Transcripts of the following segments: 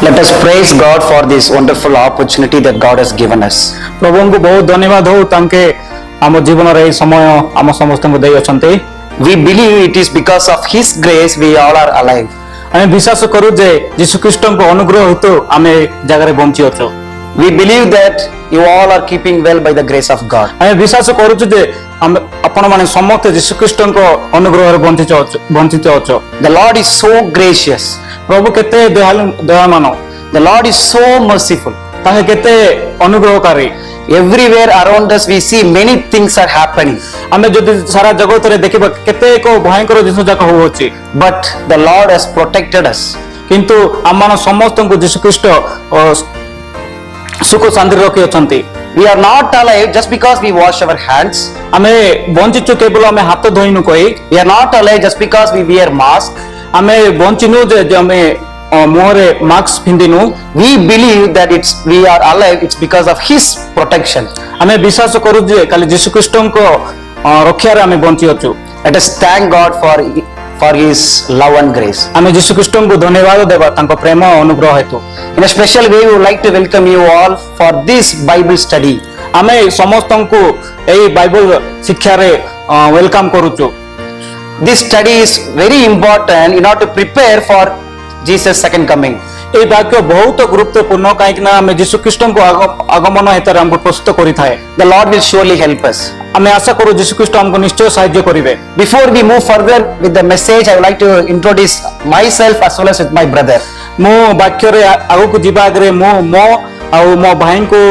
Let us praise God for this wonderful opportunity that God has given us. प्रभु को बहुत धन्यवाद हो तांके आम जीवन रे समय आम समस्त को देई अछंते। We believe it is because of His grace we all are alive. आमे विश्वास करू जे यीशु ख्रीष्ट को अनुग्रह हेतु आमे जगह बंची अछो। We believe that you all are keeping well by the grace of God. आमे विश्वास करू जे आपण माने समस्त यीशु ख्रीष्ट को अनुग्रह रे बंचित अछो। The Lord is so gracious. प्रभु केते दयामान, The Lord is so merciful. ताहे केते अनुग्रहकारी। Everywhere around us we see many things are happening. आमे जदि सारा जगत रे देखिबा केते को भयंकर जिंस जाक होउची, But the Lord has protected us. किंतु आमान समस्त को यीशु ख्रीष्ट सुख शांति रखी अछंती। We are not alive just because we wash our hands. आमे बंचिचु केवल आमे हाथ धोइनु कोई। We are not alive just because we wear mask. आमे बंचिनु जे आमे मुहरे mask पिंदिनु। We believe that we are alive it's because of His protection. आमे विश्वास करू जे खाली यीशु ख्रीष्ट को रक्षा रे आमे bunchy अछु। Let us thank God for His love and grace. आमे यीशु ख्रीष्ट को धन्यवाद देबा तांको प्रेम अनुग्रह हेतु। In a special way we would like to welcome you all for this Bible study. आमे समस्त को एई बाइबल शिक्षा रे welcome करूछु। This study is very important in order to prepare for Jesus second coming. ए वाक्य बहुत गुरुत्वपूर्ण काहे कि ना आमे यीशु ख्रीष्ट को आगमन हेतु हमको प्रस्तुत करि थाए। The Lord will surely help us. आमे आशा करू यीशु ख्रीष्ट हमको निश्चय सहायता करिवे। Before we move further with the message I would like to introduce myself as well as with my brother. मो वाक्य रे आगु को जीवा आगरे मो आ मो भाई को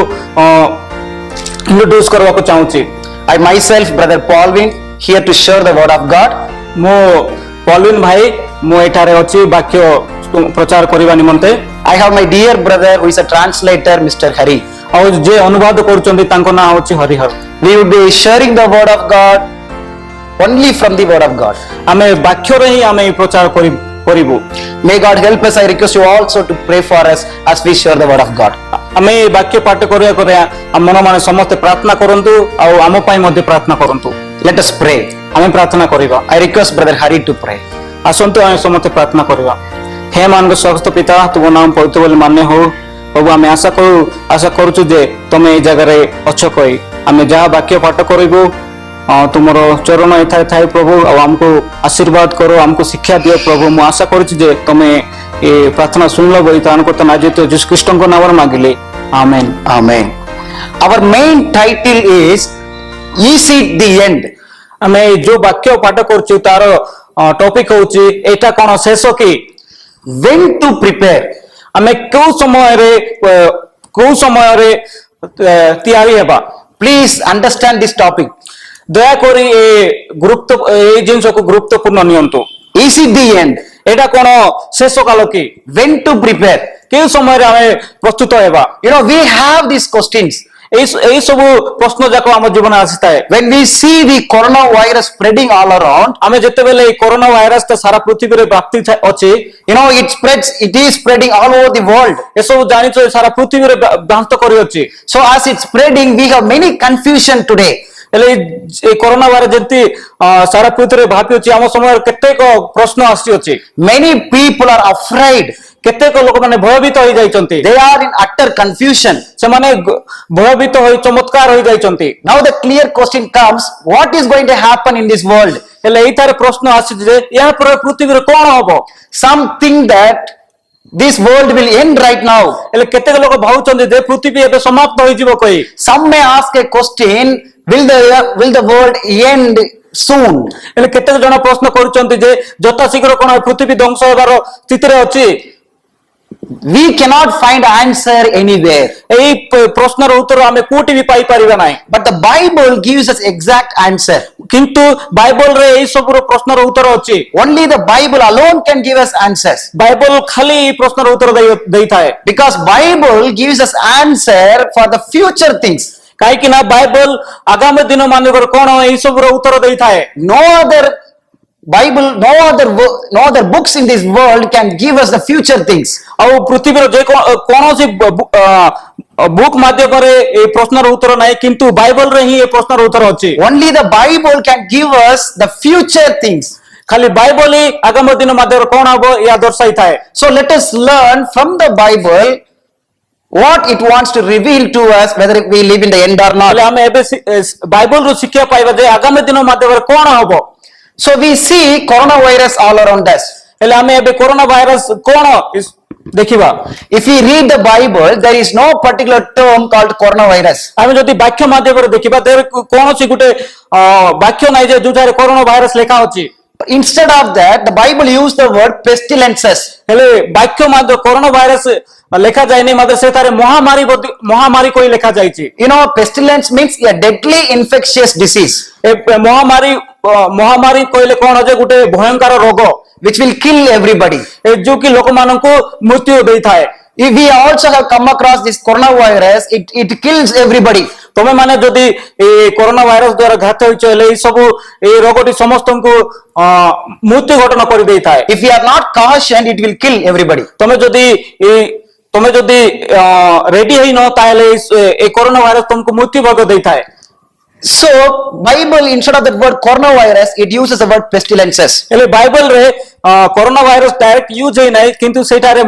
इंट्रोड्यूस करवा को चाहूची। I myself brother Paulvin here to share the word of God. मो पॉलविन भाई मो एठारे अछि वाक्य प्रचार करिवा निमंते। I have my dear brother who is a translator Mr. Hari. और जे अनुवाद करूचंदी तांको नाम अछि Harihar. We would be sharing the word of God only from the word of God. आमे वाक्य रे ही आमे प्रचार करिबु। May God help us. I request you also to pray for us as we share the word of God. आमे वाक्य पाठ करिया करिया मन माने समस्त प्रार्थना करंतु आ आम पई मध्ये प्रार्थना करंतु। Let us pray. आमे प्रार्थना करिबा। I request brother Hari to pray. आसंतु आमे समस्त प्रार्थना करिबा। हे मान स्वस्थ पिता तुम नाम पवित्र बोली मान्य हो प्रभु आमे आशा करूछु जे तुम ए जगह रे अछ कई आमे जहा वाक्य पाठ करिबो तुमरो चरण एथा थाई प्रभु आ हमको आशीर्वाद करो हमको शिक्षा दियो प्रभु मु आशा करूछु जे तुम ए प्रार्थना सुनलो बोली तान को नाजित यीशु ख्रीष्ट को नाम रे मांगिले आमेन Amen. Our main title is it the end? आमे जो वाक्य पाठ करछु तार टॉपिक होची एटा कोन शेष की When to prepare? आमे को समय रे तैयारी हेबा। Please understand this topic. दया करी ए जिंस को गुरुत्वपूर्ण नियंतु। Is it the end? एटा कोन शेष काल की When to prepare? के समय रे आमे प्रस्तुत हेबा। You know, we have these questions. एई सब प्रश्न जाको हम जीवन आसिताए। When we see the coronavirus spreading all around, आमे जते बेले कोरोना वायरस त सारा पृथ्वी रे व्याप्ति अछि, you know, it is spreading all over the world. ए सब जानि छ सारा पृथ्वी रे व्याप्त करि अछि। So as it's spreading, we have many confusion today. एले ए कोरोना वायरस जति सारा पृथ्वी रे व्यापी अछि हम समय केते को प्रश्न आसी अछि। Many people are afraid. केते को लोक माने भयभीत होई जाइचंती। They are in utter confusion. से माने भयभीत होई चमत्कार होई जाइचंती। Now the clear question comes, what is going to happen in this world? एले एई तारे प्रश्न आसी जे या पर पृथ्वी रे कोन होबो। Something that this world will end right now. एले केते लोक भाउचंती जे पृथ्वी एबे समाप्त होई जिवो कोई। Some may ask a question, will the world end soon? एले केते जण प्रश्न करूचंती जे जता शीघ्र कोन पृथ्वी ध्वंस होबार स्थिति रे अछि। We cannot find answer anywhere. एई प्रश्न रो उत्तर हमें कोठी भी पाई परिबा नाही। But the Bible gives us exact answer. किंतु बाइबल रे एई सब रो प्रश्न रो उत्तर अछि। Only the Bible alone can give us answers. Bible खाली प्रश्न रो उत्तर देई थाए। Because Bible gives us answer for the future things. काहे कि ना बाइबल आगामी दिनो मानकर कोन एई सब रो उत्तर देई थाए। No other Bible, no other books in this world can give us the future things. और पृथ्वी रो जे कोनोसी बुक माध्यम रे ए प्रश्न रो उत्तर नाही किंतु बाइबल रे ही ए प्रश्न रो उत्तर अछि। Only the Bible can give us the future things. ଖାଲି ବାଇବଲ ହିଁ ଆଗାମୀ ଦିନ ମଧ୍ୟରେ କଣ ହବ ଏହା ଦର୍ଶାଇଥାଏ। So let us learn from the Bible what it wants to reveal to us, whether we live in the end or not. ହେଲେ ଆମେ ଏବେ ବାଇବଲ ରୁ ଶିକ୍ଷା ପାଇବା ଯେ ଆଗାମୀ ଦିନ ମଧ୍ୟରେ କଣ ହବ। So we see coronavirus all around us. ହେଲେ ଆମେ ଏବେ କରୋନା ଭାଇରସ କଣ ଦେଖିବା। If we read the Bible, there is no particular term called coronavirus. ଆମେ ଯଦି ବାକ୍ୟ ମାଧ୍ୟମରେ ଦେଖିବା ତେବେ କୌଣସି ଗୋଟେ ବାକ୍ୟ ନାହିଁ ଯେ ଯୋଉଠାରେ କରୋନା ଭାଇରସ ଲେଖା ଅଛି। Instead of that, the Bible used the word pestilences. ହେଲେ ବାକ୍ୟ ମାଧ୍ୟ କରୋନା ଭାଇରସ ଲେଖା ଯାଇନି ମାତ୍ର ସେଠାରେ ମହାମାରୀ କହି ଲେଖା ଯାଇଛି। You know, pestilence means a deadly infectious disease ମହାମାରୀ କହିଲେ କଣ ଯେ ଗୋଟେ ଭୟଙ୍କର ରୋଗ which will kill everybody. ଯୋଉ କି ଲୋକମାନଙ୍କୁ ମୃତ୍ୟୁ ଦେଇଥାଏ। If we also have come across this coronavirus, it kills everybody. ତମେ ମାନେ ଯଦି ଏ କରୋନା ଭାଇରସ ଦ୍ୱାରା ଘାତ ହୋଇଛ ହେଲେ ଏଇ ସବୁ ଏଇ ରୋଗଟି ସମସ୍ତଙ୍କୁ ମୃତ୍ୟୁ ଘଟଣା କରିଦେଇଥାଏ। If we are not cautioned, it will kill everybody. ତମେ ଯଦି ରେଡି ହେଇନ ତାହେଲେ ଏ କରୋନା ଭାଇରସ ତମକୁ ମୃତ୍ୟୁ ଭୋଗ ଦେଇଥାଏ। So Bible, instead of that word coronavirus, it uses the word pestilences. ହେଲେ ବାଇବଲ ରେ କରୋନା ଭାଇରସ ଡାଇରେକ୍ଟ ୟୁଜ ହେଇ ନାହିଁ କିନ୍ତୁ ସେଇଟାରେ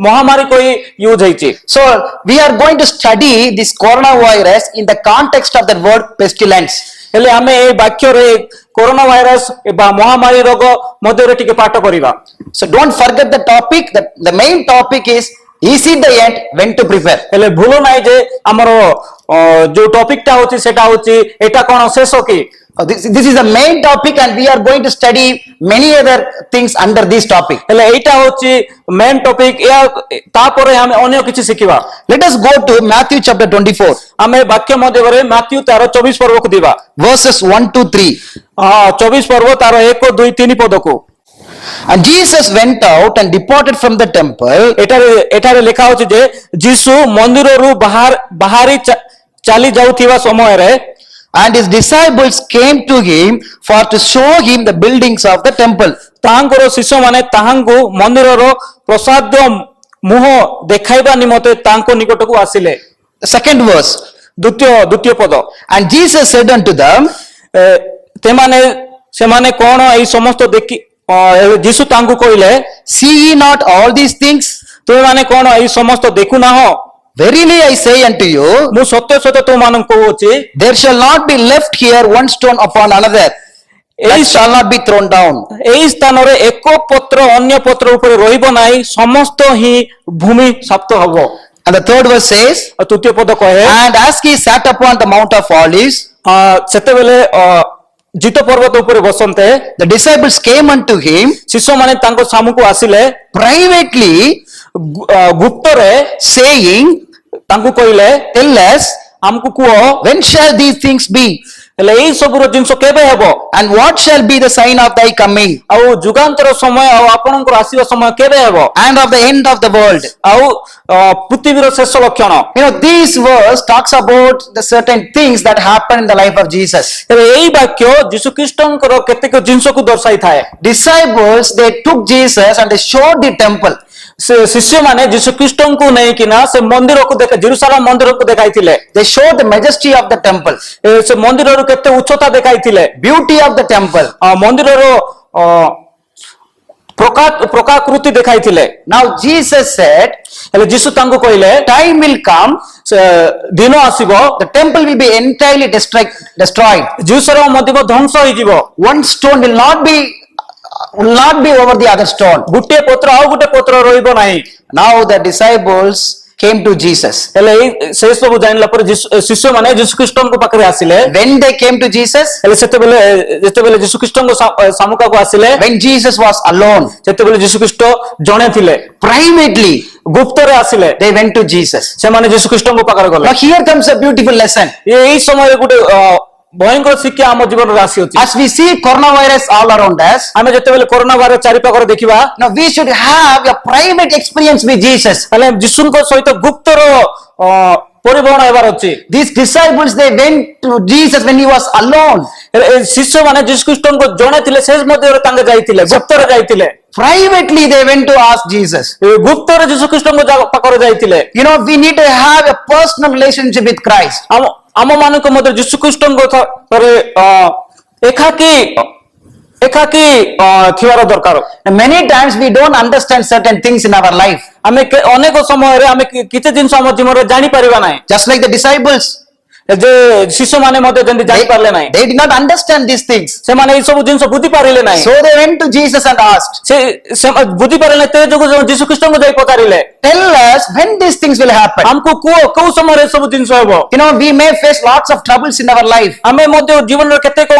ମହାମାରୀ କହି ୟୁଜ ହେଇଛି। So we are going to study this coronavirus in the context of that word pestilence. ହେଲେ ଆମେ এই ବାକ୍ୟରେ କରୋନା ଭାଇରସ ବା ମହାମାରୀ ରୋଗ ମଧ୍ୟରେ ଟିକେ ପାଠ କରିବା। So don't forget the topic. The main topic is it the end? When to prepare? ହେଲେ ଭୁଲ ନାହିଁ ଯେ ଆମର ଯୋଉ ଟପିକଟା ହଉଛି ସେଟା ହଉଛି ଏଟା କଣ ଶେଷ କି। This is the main topic, and we are going to study many other things under this topic. ହେଲେ ଏଇଟା ହଉଛି ମେନ୍ ଟପିକ। ତାପରେ ଆମେ ଅନ୍ୟ କିଛି ଶିଖିବା। Let us go to Matthew chapter 24, ଆମେ ବାକ୍ୟ ମଧ୍ୟରେ ମାଥ୍ୟୁ ତାର 24 ପର୍ବକୁ ଯିବା। verses 1 to 3. 24 ପର୍ବ ତାର 1, 2, 3 ପଦକୁ। And Jesus went out and departed from the temple. ଏଠାରେ ଲେଖା ହଉଛି ଯେ ଯୀଶୁ ମନ୍ଦିରରୁ ବାହାରି ଚାଲି ଯାଉଥିବା ସମୟରେ And his disciples came to him for to show him the buildings of the temple. ତାଙ୍କର ଶିଷ୍ୟମାନେ ତାହାଙ୍କୁ ମନ୍ଦିରର ପ୍ରସାଦ ମୁହଁ ଦେଖାଇବା ନିମନ୍ତେ ତାଙ୍କ ନିକଟକୁ ଆସିଲେ। The second verse. ଦ୍ୱିତୀୟ ପଦ। And Jesus said unto them, ସେମାନେ କଣ ଏଇ ସମସ୍ତ ଦେଖି ଯୀଶୁ ତାଙ୍କୁ କହିଲେ, see ye not all these things? ତୁମେମାନେ କଣ ଏଇ ସମସ୍ତ ଦେଖୁନାହଁ? Verily I say unto you, ମୁଁ ସତ୍ୟ ସତ୍ୟ ତୁମମାନଙ୍କୁ କହୁଛି there shall not be left here one stone upon another, that shall not be thrown down. ଏହି ସ୍ଥାନରେ ଏକ ପତ୍ର ଅନ୍ୟ ପତ୍ର ଉପରେ ରହିବ ନାହିଁ, ସମସ୍ତ ହିଁ ଭୂମି ସାପ୍ତ ହବ। And the third verse says, ତୃତୀୟ ପଦ କହେ, and as he sat upon the mount of olives, ସେତେବେଳେ ଜିତ ପର୍ବତ ଉପରେ ବସନ୍ତେ the disciples came unto him ଶିଷ୍ୟମାନେ ତାଙ୍କ ସାମୁକୁ ଆସିଲେ, privately, ଗୁପ୍ତରେ saying, ତାଙ୍କୁ କହିଲେ, tell us, ଆମକୁ କୁହ when shall these things be? ହେଲେ ଏଇ ସବୁର ଜିନିଷ କେବେ ହେବ? And what shall be the sign of thy coming? ଆଉ ଯୁଗାନ୍ତର ସମୟ ଆଉ ଆପଣଙ୍କର ଆସିବା ସମୟ କେବେ ହେବ? And of the end of the world? ଆଉ ପୃଥିବୀର ଶେଷ ଲକ୍ଷଣ। You know, this verse talks about the certain things that happen in the life of Jesus. ତେବେ ଏଇ ବାକ୍ୟ ଯୀଶୁ ଖ୍ରୀଷ୍ଟଙ୍କର କେତେକ ଜିନିଷକୁ ଦର୍ଶାଇଥାଏ। Disciples, they took Jesus and they showed the temple. ସେ ଶିଷ୍ୟମାନେ ଯୀଶୁ ଖ୍ରୀଷ୍ଟଙ୍କୁ ନେଇକିନା ସେ ମନ୍ଦିରକୁ ଜେରୁସାଲେମ ମନ୍ଦିରକୁ ଦେଖାଇଥିଲେ। They showed the majesty of the temple, ସେ ମନ୍ଦିରର କେତେ ଉଚ୍ଚତା ଦେଖାଇଥିଲେ, beauty of the temple. ମନ୍ଦିରର ପ୍ରକାକୃତି ଦେଖାଇଥିଲେ। Now Jesus said, ହେଲେ ଯୀଶୁ ତାଙ୍କୁ କହିଲେ, time will come, ଦିନ ଆସିବ, the temple will be entirely destroyed. Jerusalem ମନ୍ଦିର ଧ୍ୱଂସ ହେଇଯିବ। One stone will not be over the other stone. ଗୋଟିଏ ପତ୍ର ଆଉ ଗୋଟେ ପତ୍ର ରହିବ ନାହିଁ। Now the disciples came to Jesus. ହେଲେ ସେ ସବୁ ଜାଣିଲା ପରେ ଶିଷ୍ୟମାନେ ଯୀଶୁ ଖ୍ରୀଷ୍ଟଙ୍କ ପାଖରେ ଆସିଲେ। When they came to Jesus, ହେଲେ ଯେତେବେଳେ ଯୀଶୁ ଖ୍ରୀଷ୍ଟଙ୍କ ସମ୍ମୁଖକୁ ଆସିଲେ, when Jesus was alone, ସେତେବେଳେ ଯୀଶୁ ଖ୍ରୀଷ୍ଟ ଜଣେ ଥିଲେ, privately, ଗୁପ୍ତରେ ଆସିଲେ, they went to Jesus. ସେମାନେ ଯୀଶୁ ଖ୍ରୀଷ୍ଟଙ୍କ ପାଖରେ ଗଲେ। Now here comes a beautiful lesson. ଏଇ ସମୟରେ ଗୋଟେ ଭୟଙ୍କର ଶିକ୍ଷା ଆମ ଜୀବନରେ ଆସିଅଛି। As we see coronavirus all around us, ଆମେ ଯେତେବେଳେ କରୋନା ଭାଇରସ ଚାରିପାଖରେ ଦେଖିବା, now we should have a private experience with Jesus. ହେଲେ ଯୀଶୁଙ୍କ ସହିତ ଗୁପ୍ତର ପରିବହନ ହେବାର ଅଛି। These disciples, they went to Jesus when he was alone. ଶିଷ୍ୟମାନେ ଯୀଶୁ ଖ୍ରୀଷ୍ଟଙ୍କ ଜଣେ ଥିଲେ, ସେ ମଧ୍ୟରେ ତାଙ୍କେ ଯାଇଥିଲେ, ଗୁପ୍ତରେ ଯାଇଥିଲେ। Privately they went to ask Jesus. ଗୁପ୍ତରେ ଯୀଶୁ ଖ୍ରୀଷ୍ଟଙ୍କ ପାଖରେ ଯାଇଥିଲେ। You know, we need to have a personal relationship with Christ. ଆମ ମାନଙ୍କ ମଧ୍ୟରେ ଯୀଶୁ ଖ୍ରୀଷ୍ଟଙ୍କ ଥରେ ଏକାକି ଥିବାର ଦରକାର। Many times we don't understand certain things in our life. ଆମେ ଅନେକ ସମୟରେ ଆମେ କିଛି ଜିନିଷ ଆମ ଜୀବନରେ ଜାଣିପାରିବା ନାହିଁ। Just like the disciples, ଯେ ଶିଶୁମାନେ ମଧ୍ୟ ଯେମିତି ଜାଣିପାରିଲେ ନାହିଁ, they did not understand these things. ସେମାନେ ଏଇ ସବୁ ଜିନିଷ ବୁଝିପାରିଲେ ନାହିଁ। So they went to Jesus and asked, ସେ ବୁଝିପାରିଲେ ନାହିଁ, ତେ ଯୋଗୁଁ ଯୀଶୁ ଖ୍ରୀଷ୍ଟଙ୍କୁ ଯାଇ ପଚାରିଲେ, tell us when these things will happen. ଆମକୁ କୁହ କୋଉ ସମୟରେ ସବୁ ଜିନିଷ ହେବ। You know, we may face lots of troubles in our life. ଆମେ ମଧ୍ୟ ଜୀବନରେ କେତେକ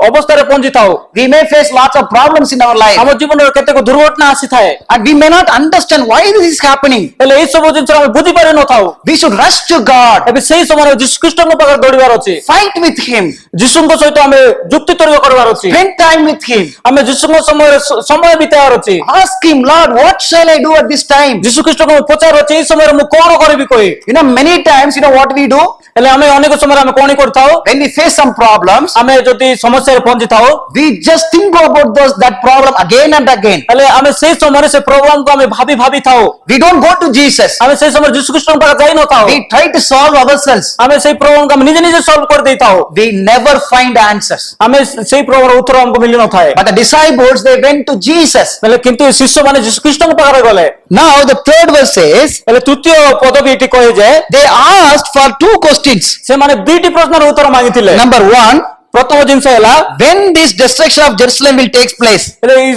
ଅବସ୍ଥାରେ ପହଞ୍ଚିଥାଉ। We may face lots of problems in our life. ଆମ ଜୀବନରେ କେତେକ ଦୁର୍ଘଟଣା ଆସିଥାଏ, And we may not understand why this is happening. ହେଲେ ଏଇ ସବୁ ଜିନିଷ ଆମେ ବୁଝିପାରିନଥାଉ। We should rush to God. ଏବେ ସେଇ ସମୟରେ ଯୀଶୁ ଖ୍ରୀଷ୍ଟଙ୍କ ପାଖରେ ଦୌଡ଼ିବାର ଅଛି। Fight with Him. ଯୀଶୁଙ୍କ ସହିତ ଆମେ ଯୁକ୍ତି ତର୍କ କରିବାର ଅଛି। Spend time with Him. ଆମେ ଯୀଶୁଙ୍କ ସମୟରେ ସମୟ ବିତାଇବାର ଅଛି। Ask Him, Lord, what shall I do at this time? ଯୀଶୁ ଖ୍ରୀଷ୍ଟଙ୍କୁ ପଚାର ଅଛି, ଏଇ ସମୟରେ ମୁଁ କଣ କରିବି କହି। You know, many times, you know what we do? ହେଲେ ଆମେ ଅନେକ ସମୟରେ ଆମେ କଣ କରିଥାଉ, When we face some problems, ଆମେ ଯଦି ସମସ୍ୟାରେ ପହଞ୍ଚିଥାଉ, we just think about that problem again and again. ହେଲେ ଆମେ ସେଇ ସମୟରେ ସେ ପ୍ରୋବ୍ଲେମକୁ ଆମେ ଭାବି ଥାଉ। We don't go to Jesus. ଆମେ ସେଇ ସମୟରେ ଯୀଶୁ ଖ୍ରୀଷ୍ଟଙ୍କ ପାଖରେ ଯାଇନଥାଉ। We try to solve ourselves. ଆମେ ସେଇ ପ୍ରୋବ୍ଲେମକୁ ଆମେ ନିଜେ ସଲ୍ଭ କରିଦେଇଥାଉ। We never find answers. ଆମେ ସେଇ ପ୍ରୋବ୍ଲେମର ଉତ୍ତର ଆମକୁ ମିଳିନଥାଏ। But the disciples, they went to Jesus. ହେଲେ କିନ୍ତୁ ଶିଷ୍ୟମାନେ ଯୀଶୁ ଖ୍ରୀଷ୍ଟଙ୍କ ପାଖରେ ଗଲେ। Now the third verse says, ହେଲେ ତୃତୀୟ ପଦବୀ ଏଠି କହେ ଯେ they asked for two questions. ସେମାନେ ଦୁଇଟି ପ୍ରଶ୍ନର ଉତ୍ତର ମାଗିଥିଲେ। Number one, ପ୍ରଥମ ଜିନିଷ ହେଲା, when this destruction of Jerusalem will take place? ହେଲେ ଏଇ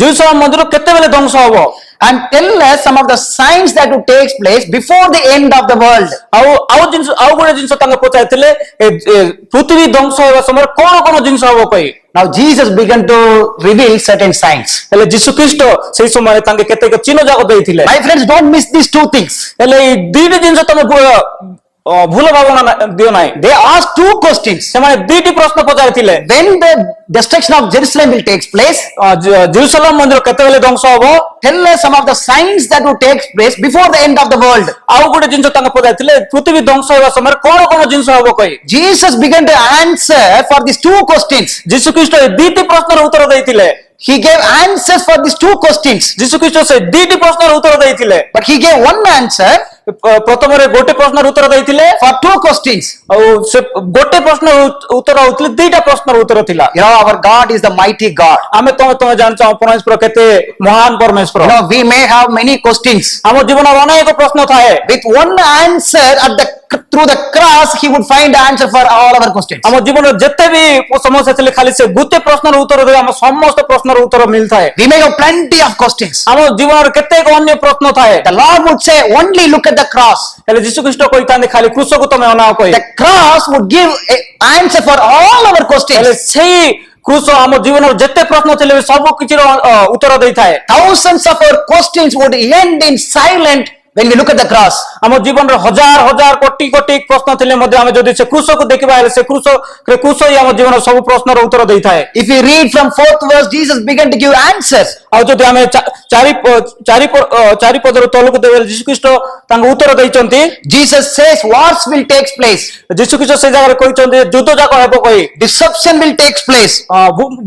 ଜେରୁସାଲେମ ମନ୍ଦିର କେତେବେଳେ ଧ୍ୱଂସ ହବ? And tell us some of the signs that will take place before the end of the world. ଆଉ ଗୋଟେ ଜିନିଷ ତାଙ୍କୁ ପଚାରିଥିଲେ, ପୃଥିବୀ ଧ୍ୱଂସ ହେବା ସମୟରେ କଣ କଣ ଜିନିଷ ହବ କହି। Now Jesus began to reveal certain signs. ହେଲେ ଯୀଶୁ ଖ୍ରୀଷ୍ଟ ସେଇ ସମୟରେ ତାଙ୍କେ କେତେକ ଚିହ୍ନ ଯାକ ଦେଇଥିଲେ। My friends, don't miss these two things. ହେଲେ ଏଇ ଦୁଇଟି ଜିନିଷ ତମେ ଭୁଲ ଭାବନା ଦିଅ ନାହିଁ। They asked two questions. ସେମାନେ ଦୁଇଟି ପ୍ରଶ୍ନ ପଚାରିଥିଲେ। When the destruction of Jerusalem will take place? Jerusalem ମନ୍ଦିର କେତେବେଳେ ଧ୍ୱଂସ ହବ? Tell us some of the signs that will take place before the end of the world. ଆଉ ଗୋଟେ ଜିନିଷ ତାଙ୍କୁ ପଚାରିଥିଲେ, ପୃଥିବୀ ଧ୍ୱଂସ ହେବା ସମୟରେ କଣ କଣ ଜିନିଷ ହବ କହି। Jesus began to answer for these two questions. ଯୀଶୁ ଖ୍ରୀଷ୍ଟ ଏ ଦୁଇଟି ପ୍ରଶ୍ନର ଉତ୍ତର ଦେଇଥିଲେ। He gave answers for these two questions. ଯୀଶୁ ଖ୍ରୀଷ୍ଟ ସେ ଦୁଇଟି ପ୍ରଶ୍ନର ଉତ୍ତର ଦେଇଥିଲେ। But he gave one answer ପ୍ରଥମରେ ଗୋଟେ ପ୍ରଶ୍ନର ଉତ୍ତର ଦେଇଥିଲେ for two questions. ଆଉ ସେ ଗୋଟେ ପ୍ରଶ୍ନର ଉତ୍ତର ହଉଥିଲେ ଦୁଇଟା ପ୍ରଶ୍ନର ଉତ୍ତର ଥିଲା। You know, our God is the mighty God. ଆମେ ତମେ ଜାଣିଛ ଆମ ପରମେଶ୍ୱର କେତେ ମହାନ ପରମେଶ୍ୱର। You know, we may have many questions. ଆମ ଜୀବନରେ ଅନେକ ପ୍ରଶ୍ନ ଥାଏ। With one answer through the cross, he would find the answer for all our questions. ଆମ ଜୀବନରେ ଯେତେ ବି ସମସ୍ୟା ଥିଲେ, ଖାଲି ସେ ଗୋଟେ ପ୍ରଶ୍ନର ଉତ୍ତର ଦେଲେ ଆମ ସମସ୍ତ ପ୍ରଶ୍ନର ଉତ୍ତର ମିଳିଥାଏ। We may have plenty of questions. ଆମ ଜୀବନରେ କେତେକ ଅନ୍ୟ ପ୍ରଶ୍ନ ଥାଏ। The Lord would say, only look at the cross. ହେଲେ ଯୀଶୁ ଖ୍ରୀଷ୍ଟ କହିଥାନ୍ତି, ଖାଲି କ୍ରୁଶକୁ ତମେ ଅନାଅ କହି। The cross would give an answer for all our ହେଲେ questions. ସେଇ କ୍ରୁଶ ଆମ ଜୀବନର ଯେତେ ପ୍ରଶ୍ନ ଥିଲେ ସବୁ କିଛିର ଉତ୍ତର ଦେଇଥାଏ। Thousands of our questions would end in silence when we look at the cross. ଆମ ଜୀବନରେ ହଜାର ହଜାର କୋଟି କୋଟି ପ୍ରଶ୍ନ ଥିଲେ ମଧ୍ୟ ଆମେ ଯଦି ସେ କ୍ରୁଶକୁ ଦେଖିବା, ହେଲେ ସେ କ୍ରୁଶ ହିଁ ଆମ ଜୀବନର ସବୁ ପ୍ରଶ୍ନର ଉତ୍ତର ଦେଇଥାଏ। If you read from 4th verse, Jesus began to give answers. ଆଉ ଯଦି ଆମେ ଚାରି ପଦର ତଳକୁ ଦେବେ, ଯୀଶୁ ଖ୍ରୀଷ୍ଟ ତାଙ୍କୁ ଉତ୍ତର ଦେଇଛନ୍ତି। Jesus says wars will take place. ଯୀଶୁ ଖ୍ରୀଷ୍ଟ ସେ ଜାଗାରେ କହିଛନ୍ତି ଯୁଦ୍ଧ ଯାକ ହେବ କହି। Disruption will take place.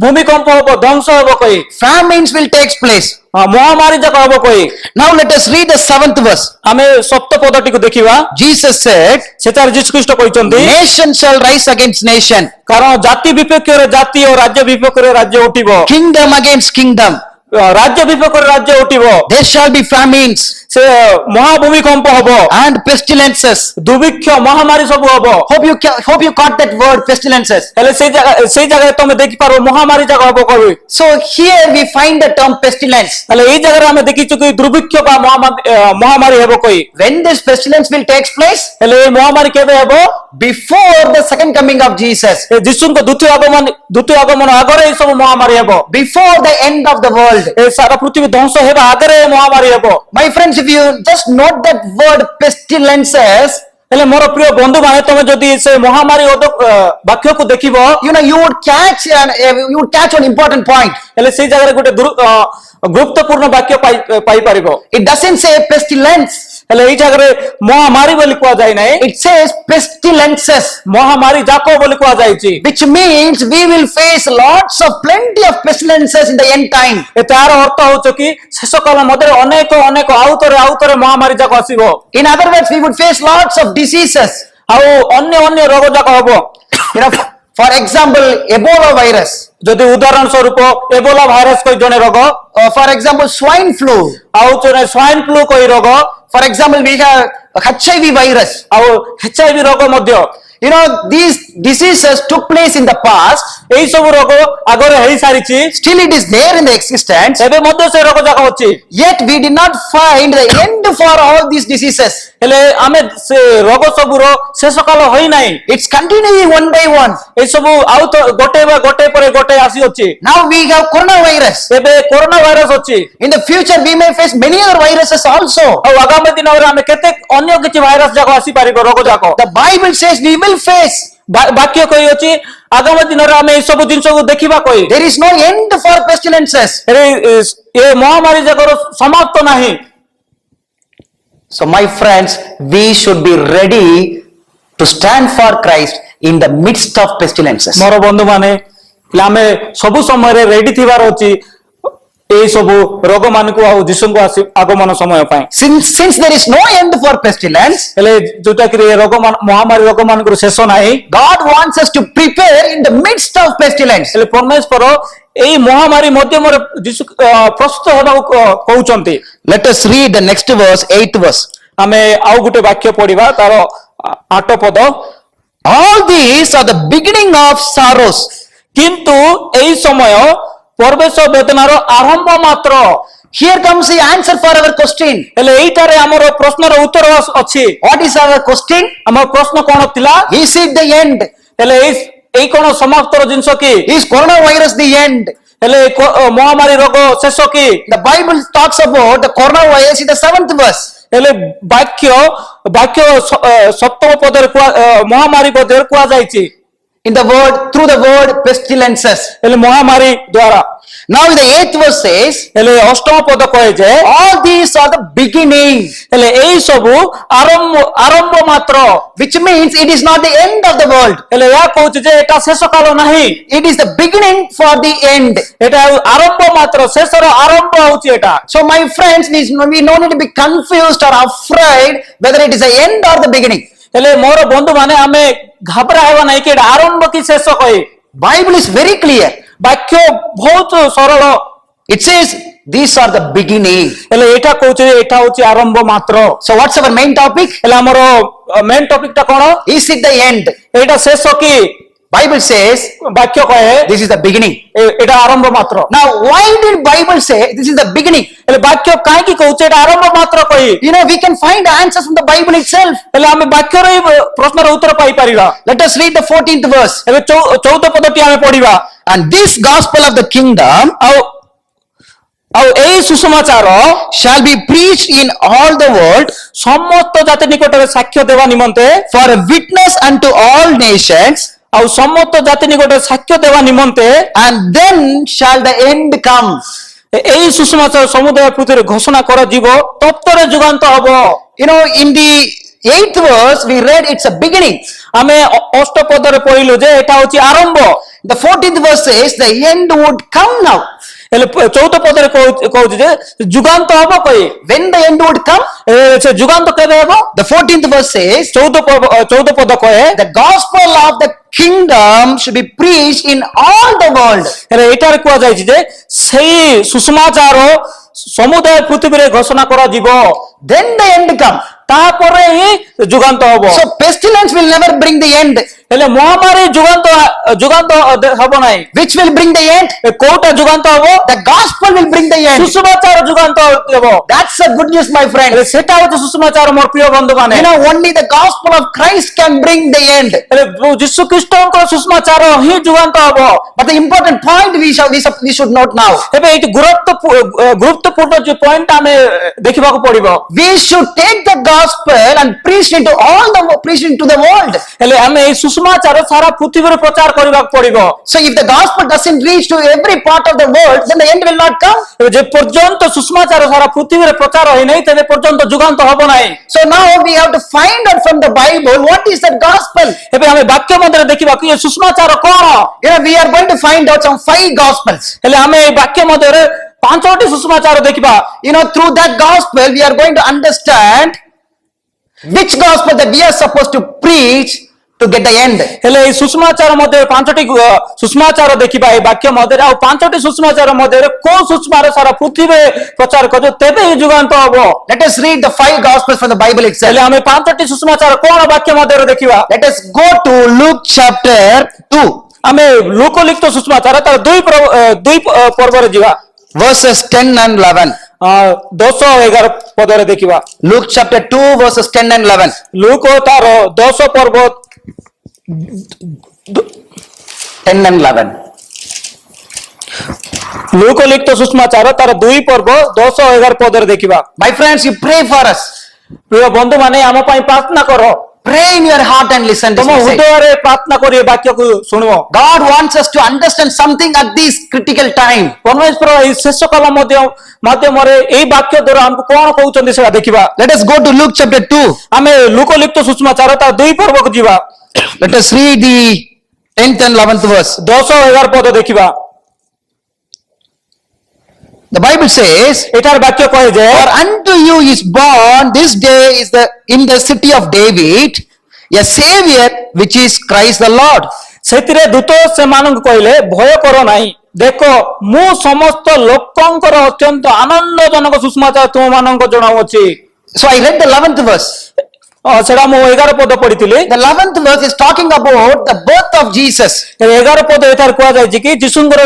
ଭୂମିକମ୍ପ ହେବ, ଧ୍ୱଂସ ହେବ କହି। Famines will take place. ମହାମାରୀ ଯାକ ହେବ କହି। Now let us read the 7th verse. ଆମେ ସପ୍ତ ପଦଟିକୁ ଦେଖିବା। Jesus said, ସେଠାରେ ଯୀଶୁ ଖ୍ରୀଷ୍ଟ କହିଛନ୍ତି, nation shall rise against nation. କାରଣ ଜାତି ବିପକ୍ଷରେ ଜାତି ଓ ରାଜ୍ୟ ବିପକ୍ଷରେ ରାଜ୍ୟ ଉଠିବ। Kingdom against kingdom. ରାଜ୍ୟ ବିପକ୍ଷରେ ରାଜ୍ୟ ଉଠିବ। There shall be famines. ସେ ମହାଭୂମିକମ୍ପ ହବ And pestilences. ଦୁର୍ଭିକ୍ଷ ମହାମାରୀ ସବୁ ହବ। Hope you caught that word, pestilences. ହେଲେ ସେଇ ଜାଗାରେ ତମେ ଦେଖିପାରିବ ମହାମାରୀ ଯାକ ହବ କହି। So here we find the term pestilence. ହେଲେ ଏଇ ଜାଗାରେ ଆମେ ଦେଖିଛୁ କି ଦୁର୍ଭିକ୍ଷ ବା ମହାମାରୀ ହେବ କହି। When this pestilence will take place? ହେଲେ ଏଇ ମହାମାରୀ କେବେ ହେବ? Before the second coming of Jesus. ଯୀଶୁଙ୍କ ଦ୍ୱିତୀୟ ଆଗମନ ଆଗରେ ଏଇ ସବୁ ମହାମାରୀ ହେବ। Before the end of the world. ଏ ସାରା ପୃଥିବୀ ଧ୍ୱଂସ ହେବା ଆଗରେ ମହାମାରୀ ହେବ। My friends, if you just note that word pestilences, ହେଲେ ମୋର ପ୍ରିୟ ବନ୍ଧୁ ମାନେ, ତମେ ଯଦି ସେ ମହାମାରୀ ବାକ୍ୟକୁ ଦେଖିବ, you would catch one important point. ହେଲେ ସେଇ ଜାଗାରେ ଗୋଟେ ଗୁରୁତ୍ୱପୂର୍ଣ୍ଣ ବାକ୍ୟ ପାଇପାରିବ। It doesn't say pestilence. ହେଲେ ଏଇ ଜାଗାରେ ମହାମାରୀ ବୋଲି କୁହାଯାଇ ନାହିଁ। It says pestilences. ମହାମାରୀ ଯାକ ବୋଲି କୁହାଯାଇଛି। Which means we will face plenty of pestilences in the end time. ତାର ଅର୍ଥ ହଉଛି କି ଶେଷ କାଳ ମଧ୍ୟରେ ଅନେକ ଆଉଥରେ ମହାମାରୀ ଯାକ ଆସିବ। In other words, we would face lots of diseases. ଆଉ ଅନ୍ୟ ରୋଗ ଯାକ ହବ। You know, For example, Ebola virus. ଯଦି ଉଦାହରଣ ସ୍ୱରୂପ ଏବୋଲା ଭାଇରସ କହି ଜଣେ ରୋଗ, For example, swine flu. ଆଉ ଜଣେ ସ୍ୱାଇନ୍ ଫ୍ଲୁ କହି ରୋଗ, For example, we have HIV virus. ଆଉ HIV ରୋଗ ମଧ୍ୟ, You know, these diseases took place in the past. ଏଇ ସବୁ ରୋଗ ଆଗରେ ହେଇ ସାରିଛି, Still it is there in the existence. ଏବେ ମଧ୍ୟ ସେ ରୋଗ ଯାକ ଅଛି। Yet we did not find the end for all these diseases. ହେଲେ ଆମେ ସେ ରୋଗ ସବୁର ଶେଷ କାଳ ହୋଇନାହିଁ। It's continuing one by one. ଏଇ ସବୁ ଆଉ ତ ଗୋଟେ ପରେ ଗୋଟେ ଆସିଅଛି। Now we have coronavirus. ଏବେ କରୋନା ଭାଇରସ ଅଛି। In the future, we may face many other viruses also. ଆଉ ଆଗାମୀ ଦିନରେ ଆମେ କେତେ ଅନ୍ୟ କିଛି ଭାଇରସ ଯାକ ଆସିପାରିବ, ରୋଗ ଯାକ। The Bible says we will face. ବାକ୍ୟ କହିଅଛି ଆଗାମୀ ଦିନରେ ଆମେ ଏଇ ସବୁ ଜିନିଷକୁ ଦେଖିବା କହି। There is no end for pestilences. ଏ ମହାମାରୀ ଯାକର ସମାପ୍ତ ନାହିଁ। So my friends, we should be ready to stand for Christ in the midst of pestilences. ମୋର ବନ୍ଧୁ ମାନେ, ଆମେ ସବୁ ସମୟରେ ରେଡି ଥିବାର ଅଛି ଏଇ ସବୁ ରୋଗ ମାନଙ୍କୁ ଆଉ ଯୀଶୁଙ୍କୁ ଆଗମନ ସମୟ ପାଇଁ। Since there is no end for pestilence, ହେଲେ ଯୋଉଟା କି ରୋଗ ମହାମାରୀ ରୋଗ ମାନଙ୍କର ଶେଷ ନାହିଁ, God wants us to prepare in the midst of pestilence. ହେଲେ ପରମେଶ୍ୱର ଏଇ ମହାମାରୀ ମଧ୍ୟମରେ ଯୀଶୁ ପ୍ରସ୍ତୁତ ହେବାକୁ କହୁଛନ୍ତି। Let us read the next verse, 8th verse. ଆମେ ଆଉ ଗୋଟେ ବାକ୍ୟ ପଢିବା, ତାର 8 ପଦ। All these are the beginning of sorrows. କିନ୍ତୁ ଏଇ ସମୟ ପରବେଶ ବେଦନାର ଆରମ୍ଭ ମାତ୍ର। Here comes the answer for our question. ହେଲେ ଏଇଟାରେ ଆମର ପ୍ରଶ୍ନର ଉତ୍ତର ଅଛି। What is our question? ଆମର ପ୍ରଶ୍ନ କଣ ଥିଲା? Is it the end? ହେଲେ ଏଇ କଣ ସମାପ୍ତର ଜିନିଷ କି? Is coronavirus the end? ହେଲେ ମହାମାରୀ ରୋଗ ଶେଷ କି? The Bible talks about the coronavirus in the 7th verse. ହେଲେ ବାକ୍ୟ ସପ୍ତମ ପଦରେ ମହାମାରୀ ପଦରେ କୁହାଯାଇଛି, In the word, through the word pestilences. ହେଲେ ମହାମାରୀ ଦ୍ୱାରା। Now the 8th verse says, ହେଲେ ଅଷ୍ଟମ ପଦ କହେ ଯେ all these are the beginning. ହେଲେ ଏଇ ସବୁ ଆରମ୍ଭ ମାତ୍ର। Which means it is not the end of the world. ହେଲେ ଏହା କହୁଛି ଯେ ଏଟା ଶେଷ କାଳ ନାହିଁ, It is the beginning for the end. ଏଟା ଆରମ୍ଭ ମାତ୍ର, ଶେଷର ଆରମ୍ଭ ହଉଛି ଏଟା। So my friends, we no need to be confused or afraid whether it is the end or the beginning. ହେଲେ ମୋର ବନ୍ଧୁ ମାନେ, ଆମେ ଘାବରା ହେବା ନାହିଁ କି ଏଟା ଆରମ୍ଭ କି ଶେଷ କହି। Bible is very clear. ବାକ୍ୟ ବହୁତ ସରଳ। It says these are the beginning. ହେଲେ ଏଇଟା କହୁଛି ଏଇଟା ହଉଛି ଆରମ୍ଭ ମାତ୍ର। So what's our main topic? ହେଲେ ଆମର ମେନ୍ ଟପିକ ଟା କଣ? Is it the end? ଏଇଟା ଶେଷ କି? Bible says ବାକ୍ୟ କହେ this is the beginning. ଏଇଟା ଆରମ୍ଭ ମାତ୍ର। Now why did Bible say this is the beginning? ହେଲେ ବାକ୍ୟ କାହିଁକି କହୁଛି ଏଇଟା ଆରମ୍ଭ ମାତ୍ର କହି? You know, we can find answers from the Bible itself. ହେଲେ ଆମେ ବାକ୍ୟର ଏଇ ପ୍ରଶ୍ନର ଉତ୍ତର ପାଇପାରିବା। Let us read the 14th verse. ଏବେ 14 ପଦଟି ଆମେ ପଢିବା। And this gospel of the kingdom ଆଉ ଏଇ ସୁସମାଚାର shall be preached in all the world ସମସ୍ତ ଜାତି ନିକଟରେ ସାକ୍ଷ୍ୟ ଦେବା ନିମନ୍ତେ, for a witness unto all nations, ଆଉ ସମସ୍ତ ଜାତି ନିକଟରେ ସାକ୍ଷ୍ୟ ଦେବା ନିମନ୍ତେ, and then shall the end come. ଏଇ ସୁସମାଚାର ସମୁଦାୟ ପୃଥିବୀରେ ଘୋଷଣା କରାଯିବ, ତତ୍ପରେ ଯୁଗାନ୍ତ ହବ। You know, in the 8th verse we read it's a beginning. ଆମେ ଅଷ୍ଟ ପଦରେ ପଢିଲୁ ଯେ ଏଟା ହଉଛି ଆରମ୍ଭ। The 14th verse says the end would come now. ହେଲେ 14 ପଦରେ କହୁଛି ଯେ ଯୁଗାନ୍ତ ହବ କହି। When the end would come? ସେ ଯୁଗାନ୍ତ କେବେ ହେବ? The 14th verse says 14 ପଦ କହେ the gospel of the kingdom should be preached in all the world. ହେଲେ ଏଇଟାରେ କୁହାଯାଇଛି ଯେ ସେଇ ସୁସମାଚାର ସମୁଦାୟ ପୃଥିବୀରେ ଘୋଷଣା କରାଯିବ, Then the end come. ତାପରେ ହିଁ ଯୁଗାନ୍ତ ହବ। So pestilence will never bring the end. ହେଲେ ମହାମାରୀ ଯୁଗାନ୍ତ ହବ ନାହିଁ। Which will bring the end? କୋଉଟା ଯୁଗାନ୍ତ ହବ? The gospel will bring the end. ସୁସମାଚାର ଯୁଗାନ୍ତ ହେବ। That's the good news, my friend. ହେଲେ ସେଟା ହଉଛି ସୁସମାଚାର, ମୋର ପ୍ରିୟ ବନ୍ଧୁ ମାନେ। You know, only the gospel of Christ can bring the end. ହେଲେ ଯୀଶୁ ଖ୍ରୀଷ୍ଟଙ୍କ ସୁସମାଚାର ହିଁ ଯୁଗାନ୍ତ ହବ। But the important point we should note now. ଏବେ ଏଇଠି ଗୁରୁତ୍ୱପୂର୍ଣ୍ଣ ଯୋଉ ପଏଣ୍ଟ ଆମେ ଦେଖିବାକୁ ପଡିବ। We should take the gospel and preach into the world. ହେଲେ ଆମେ ଏଇ ସୁସମାଚାର ସାରା ପୃଥିବୀରେ ପ୍ରଚାର କରିବାକୁ ପଡିବ। So if the gospel doesn't reach to every part of the world, then the end will not come. ଯେ ପର୍ଯ୍ୟନ୍ତ ସୁସମାଚାର ସାରା ପୃଥିବୀରେ ପ୍ରଚାର ହୋଇନାହିଁ, ତେବେ ପର୍ଯ୍ୟନ୍ତ ଯୁଗାନ୍ତ ହବ ନାହିଁ। So now we have to find out from the Bible what is that gospel. ଏବେ ଆମେ ବାକ୍ୟ ମଧ୍ୟରେ ଦେଖିବା କି ଏ ସୁସମାଚାର କଣ। You know, we are going to find out some 5 gospels. ହେଲେ ଆମେ ଏଇ ବାକ୍ୟ ମଧ୍ୟରେ 5ଟି ସୁସମାଚାର ଦେଖିବା। You know, through that gospel we are going to understand which gospel that we are supposed to preach to get the end. ହେଲେ ଏଇ ସୁଷମାଚାର ମଧ୍ୟରେ ପାଞ୍ଚଟି ସୁଷମାଚାର ଦେଖିବା ଏଇ ବାକ୍ୟ ମଧ୍ୟରେ ଆଉ ପାଞ୍ଚଟି ସୁଷମାଚାର ମଧ୍ୟରେ କୋଉ ସୁଷମାର ସାରା ପୃଥିବୀରେ ପ୍ରଚାର କରିବ ତେବେ ଏଇ ଯୁଗାନ୍ତ ହବ। Let us read the 5 gospels from the Bible itself. ହେଲେ ଆମେ ପାଞ୍ଚଟି ସୁଷମାଚାର କଣ ବାକ୍ୟ ମଧ୍ୟରେ ଦେଖିବା। Let us go to Luke chapter 2, ଆମେ ଲୋକଲିଖିତ ସୁଷମାଚାର ତାର ଦୁଇ ପର୍ବରେ ଯିବା। verses 10 and 11. 10-11 ପଦରେ ଦେଖିବା। Luke chapter 2, verses 10 and 11. ଲୁକ ତାର 10 ପର୍ବ 10 and 11. ଲୋକଲିଖିତ ସୁଷମାଚାର ତାର 2 ପର୍ବ 10-11 ପଦରେ ଦେଖିବା। My friends, you pray for us. ପ୍ରିୟ ବନ୍ଧୁ ମାନେ ଆମ ପାଇଁ ପ୍ରାର୍ଥନା କର। Pray in your heart and listen this ତମ message. ହୃଦୟରେ ପ୍ରାର୍ଥନା କରି ଏ ବାକ୍ୟକୁ ଶୁଣିବ। God wants us to understand something at this critical time. ପରମେଶ୍ୱର ଏହି ଶେଷ କାଳ ମାଧ୍ୟମରେ ଏଇ ବାକ୍ୟ ଦ୍ୱାରା ଆମକୁ କଣ କହୁଛନ୍ତି ସେଟା ଦେଖିବା। Let us go to Luke chapter 2. ଆମେ ଲୋକଲିଖିତ ସୁଷମାଚାର ତାର 2 ପର୍ବକୁ ଯିବା। Let us read the 10th and 11th verse. 10-11 ପଦ ଦେଖିବା। The Bible says, ଏଠାର ବାକ୍ୟ କହେ ଯେ for unto you is born this day is in the city of David a savior which is Christ the Lord. ସେଥିରେ ଦୂତ ସେମାନଙ୍କୁ କହିଲେ ଭୟ କର ନାହିଁ, ଦେଖ ମୁଁ ସମସ୍ତ ଲୋକଙ୍କର ଅତ୍ୟନ୍ତ ଆନନ୍ଦଜନକ ସୁଷମାଚାର ତୁମମାନଙ୍କୁ ଜଣାଉଅଛି। So I read the 11th verse. ସେଟା ମୁଁ 11 ପଦ ପଢିଥିଲି। The 11th verse is talking about the birth of Jesus. 11 ପଦ ଏଠାରେ କୁହାଯାଇଛି କି ଯୀଶୁଙ୍କର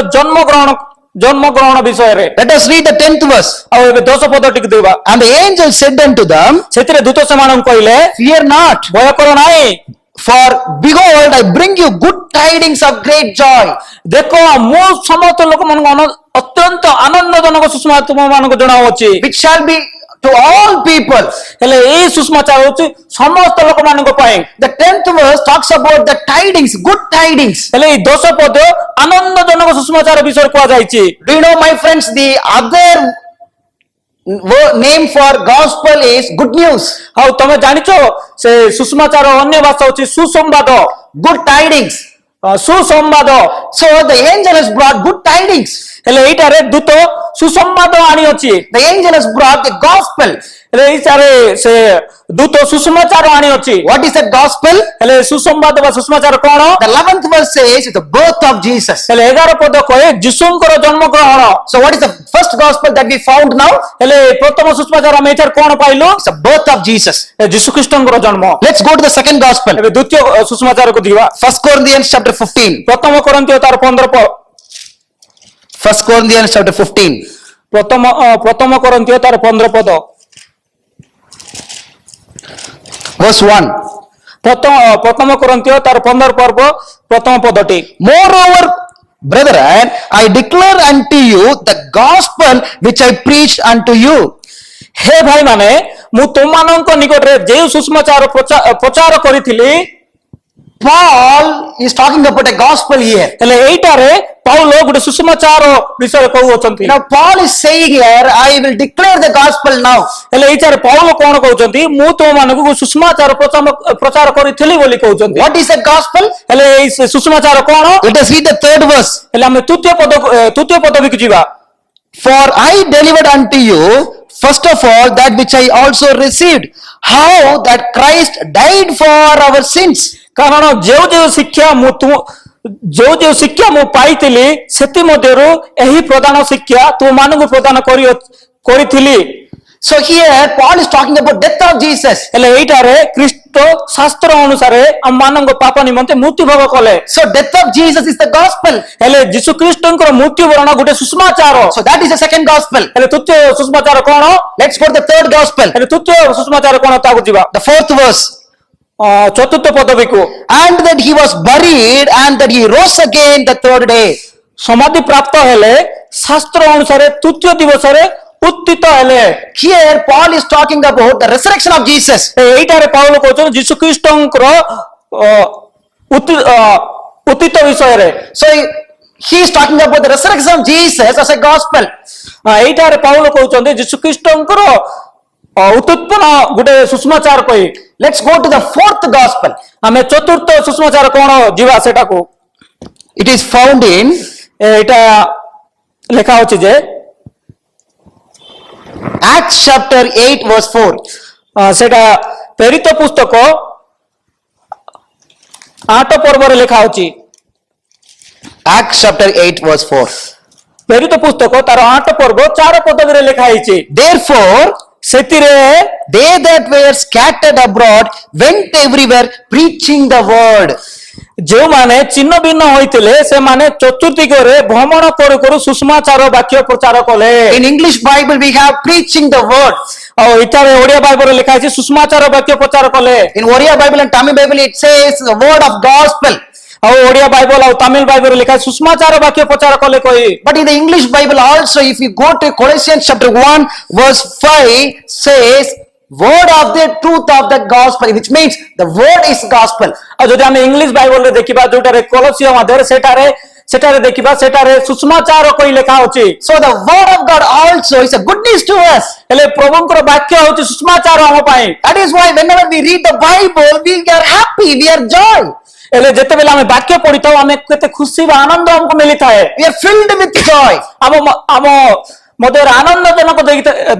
ଜନ୍ମ ଗ୍ରହଣ ବିଷୟରେ। Let us read the 10th verse. ଆଉ ଏବେ 10 ପଦ ଟିକେ ଦେବା। And the angel said unto them, ସେଥିରେ ଦୂତ ସେମାନଙ୍କୁ କହିଲେ fear not, ଭୟ କର ନାହିଁ, for behold I bring you good tidings of great joy, ଦେଖ ମୁଁ ସମସ୍ତ ଲୋକମାନଙ୍କୁ ଅତ୍ୟନ୍ତ ଆନନ୍ଦଜନକ ସୁଷମାଚାର ତୁମମାନଙ୍କୁ ଜଣାଉଅଛି। which shall be to all people. ହେଲେ ଏଇ ସୁଷମାଚାର ହେଉଛି ସମସ୍ତ ଲୋକମାନଙ୍କ ପାଇଁ। The 10th verse talks about the tidings, good tidings. ହେଲେ ଏଇ 10 ପଦ ଆନନ୍ଦଜନକ ସୁଷମାଚାର ବିଷୟରେ କୁହାଯାଇଛି। Do you know, my friends, the other name for gospel is good news, ଆଉ ତମେ ଜାଣିଛ ସେ ସୁଷମାଚାର ଅନ୍ୟ ଭାଷା ହେଉଛି ସୁସମ୍ବାଦ, good tidings. ସୁସମ୍ବାଦ। So the angel has brought good tidings. ହେଲେ ଏଇଟାରେ ଦୂତ ସୁସମ୍ବାଦ ଆଣିଅଛି। The angel has brought the gospel. ହେଲେ ଏଇଟାରେ ସେ ଦୂତ ସୁସମାଚାର ଆଣିଅଛି। What is that gospel? ହେଲେ ସୁସମ୍ବାଦ ବା ସୁସମାଚାର କଣ? The 11th verse says it's the birth of Jesus. ହେଲେ 11 ପଦ କହେ ଯୀଶୁଙ୍କର ଜନ୍ମ ଗ୍ରହଣ। So what is the first gospel that we found now? ହେଲେ ପ୍ରଥମ ସୁସମାଚାର ଆମେ ଏଠାରେ କଣ ପାଇଲୁ? It's the birth of Jesus. ଯୀଶୁ ଖ୍ରୀଷ୍ଟଙ୍କର ଜନ୍ମ। Let's go to the second gospel. ଏବେ ଦ୍ୱିତୀୟ ସୁସମାଚାରକୁ ଯିବା। 1 Corinthians chapter 15. ପ୍ରଥମ କରନ୍ତୀୟ ତାର 15 ପଦ। 1 Corinthians chapter 15. ପ୍ରଥମ କରନ୍ତୀୟ ତାର 15 ପଦ। Verse 1. ପ୍ରଥମ କରନ୍ତୀୟ ତାର 15 ପର୍ବ ପ୍ରଥମ ପଦଟି। Moreover, brethren, I declare unto you the gospel which I preached unto you. ହେ ଭାଇମାନେ, ମୁଁ ତୁମମାନଙ୍କ ନିକଟରେ ଯେଉଁ ସୁସମାଚାର ପ୍ରଚାର କରିଥିଲି। Paul is talking about a gospel here. ହେଲେ ଏଇଟାରେ ପାଉଲ ଗୋଟେ ସୁସମାଚାର ବିଷୟରେ କହୁଅଛନ୍ତି। Now Paul is saying here, I will declare the gospel now. ହେଲେ ଏଇଟାରେ ପାଉଲ କଣ କହୁଛନ୍ତି? ମୁଁ ତୁମମାନଙ୍କୁ ସୁସମାଚାର ପ୍ରଚାର କରିଥିଲି ବୋଲି କହୁଛନ୍ତି। What is that gospel? ହେଲେ ଏଇ ସୁସମାଚାର କଣ? Let us read the third verse. ହେଲେ ଆମେ ତୃତୀୟ ପଦବୀକୁ ଯିବା। For I delivered unto you first of all that which I also received, how that Christ died for our sins. କାରଣ ଯେଉଁ ଶିକ୍ଷା ମୁଁ ପାଇଥିଲି ସେଥିମଧ୍ୟରୁ ଏହି ପ୍ରଧାନ ଶିକ୍ଷା ତୁମମାନଙ୍କୁ ପ୍ରଦାନ କରିଥିଲି। So here Paul is talking about death of Jesus. ହେଲେ ଏଇଟାରେ ଖ୍ରୀଷ୍ଟ ଶାସ୍ତ୍ର ଅନୁସାରେ ଆମମାନଙ୍କ ପାପ ନିମନ୍ତେ ମୃତ୍ୟୁଭୋଗ କଲେ। So death of Jesus is the gospel. ହେଲେ ଯୀଶୁ ଖ୍ରୀଷ୍ଟଙ୍କର ମୃତ୍ୟୁବରଣ ଗୋଟେ ସୁସମାଚାର। So that is the second gospel. ହେଲେ ତୃତୀୟ ସୁସମାଚାର କଣ? Let's go to the third gospel. ହେଲେ ତୃତୀୟ ସୁସମାଚାର କଣ ତାକୁ ଯିବା। The fourth verse. ଚତୁର୍ଥ ପଦବୀକୁ। And that he was buried and that he rose again the third day. ସମାଧି ପ୍ରାପ୍ତ ହେଲେ ଶାସ୍ତ୍ର ଅନୁସାରେ ତୃତୀୟ ଦିବସରେ ଉତ୍ଥିତ ହେଲେ। Here Paul is talking about the resurrection of Jesus. ଏଇଟାରେ ପାଉଲ କହୁଛନ୍ତି ଯୀଶୁ ଖ୍ରୀଷ୍ଟଙ୍କର ଉତ୍ଥିତ ବିଷୟରେ। So he is talking about the resurrection of Jesus as a gospel. ଏଇଟାରେ ପାଉଲ କହୁଛନ୍ତି ଯୀଶୁ ଖ୍ରୀଷ୍ଟଙ୍କର ଉତ୍ପନ୍ନ ଗୋଟେ ସୁସମାଚାର କହି। Let's go to the fourth gospel. ଆମେ ଚତୁର୍ଥ ସୁସମାଚାର କଣ ଯିବା ସେଟାକୁ। It is found in ଏଇଟା ଲେଖା ଅଛି ଯେ Acts chapter 8 verse 4. ସେଟା ପ୍ରେରିତ ପୁସ୍ତକ 8 ପର୍ବରେ ଲେଖା ଅଛି। Acts chapter 8 verse 4. ପ୍ରେରିତ ପୁସ୍ତକ ତାର 8 ପର୍ବ 4 ପଦବୀରେ ଲେଖା ହେଇଛି। Therefore, ସେଥିରେ they that were scattered abroad went everywhere preaching the word. ଯେଉଁମାନେ ଚିହ୍ନ ଭିନ୍ନ ହୋଇଥିଲେ ସେମାନେ ଚତୁର୍ଦିଗରେ ଭ୍ରମଣ କରୁ କରୁ ସୁସମାଚାର ବାକ୍ୟ ପ୍ରଚାର କଲେ। In English Bible we have preaching the word. ଆଉ ଏଠାରେ ଓଡ଼ିଆ ବାଇବଲରେ ଲେଖା ହେଇଛି ସୁସମାଚାର ବାକ୍ୟ ପ୍ରଚାର କଲେ। In Oriya Bible and Tamil Bible it says the word of gospel. ଆଉ ଓଡ଼ିଆ ବାଇବଲ ଆଉ ତାମିଲ ବାଇବଲରେ ଲେଖା ଅଛି ସୁସମାଚାର ବାକ୍ୟ ପ୍ରଚାର କଲେ କହି। But in the English Bible also, if you go to Colossians chapter 1 verse 5 says word of the truth of the gospel, which means the word is gospel. ଆଉ ଯଦି ଆମେ ଇଂଲିଶ ବାଇବଲରେ ଦେଖିବା ଯୋଉଟାରେ କଲୋସିୟ ମଧ୍ୟରେ ସେଠାରେ ଦେଖିବା ସେଠାରେ ସୁସମାଚାର କହି ଲେଖା ଅଛି। So the word of God also is a good news to us. ହେଲେ ପ୍ରଭୁଙ୍କର ବାକ୍ୟ ହେଉଛି ସୁସମାଚାର ଆମ ପାଇଁ। That is why whenever we read the Bible, we are happy, we are joy. ହେଲେ ଯେତେବେଳେ ଆମେ ବାକ୍ୟ ପଢିଥାଉ ଆମେ କେତେ ଖୁସି ବା ଆନନ୍ଦ ଆମକୁ ମିଳିଥାଏ। We are filled with joy. ଆମ ମଧ୍ୟରେ ଆନନ୍ଦଜନକ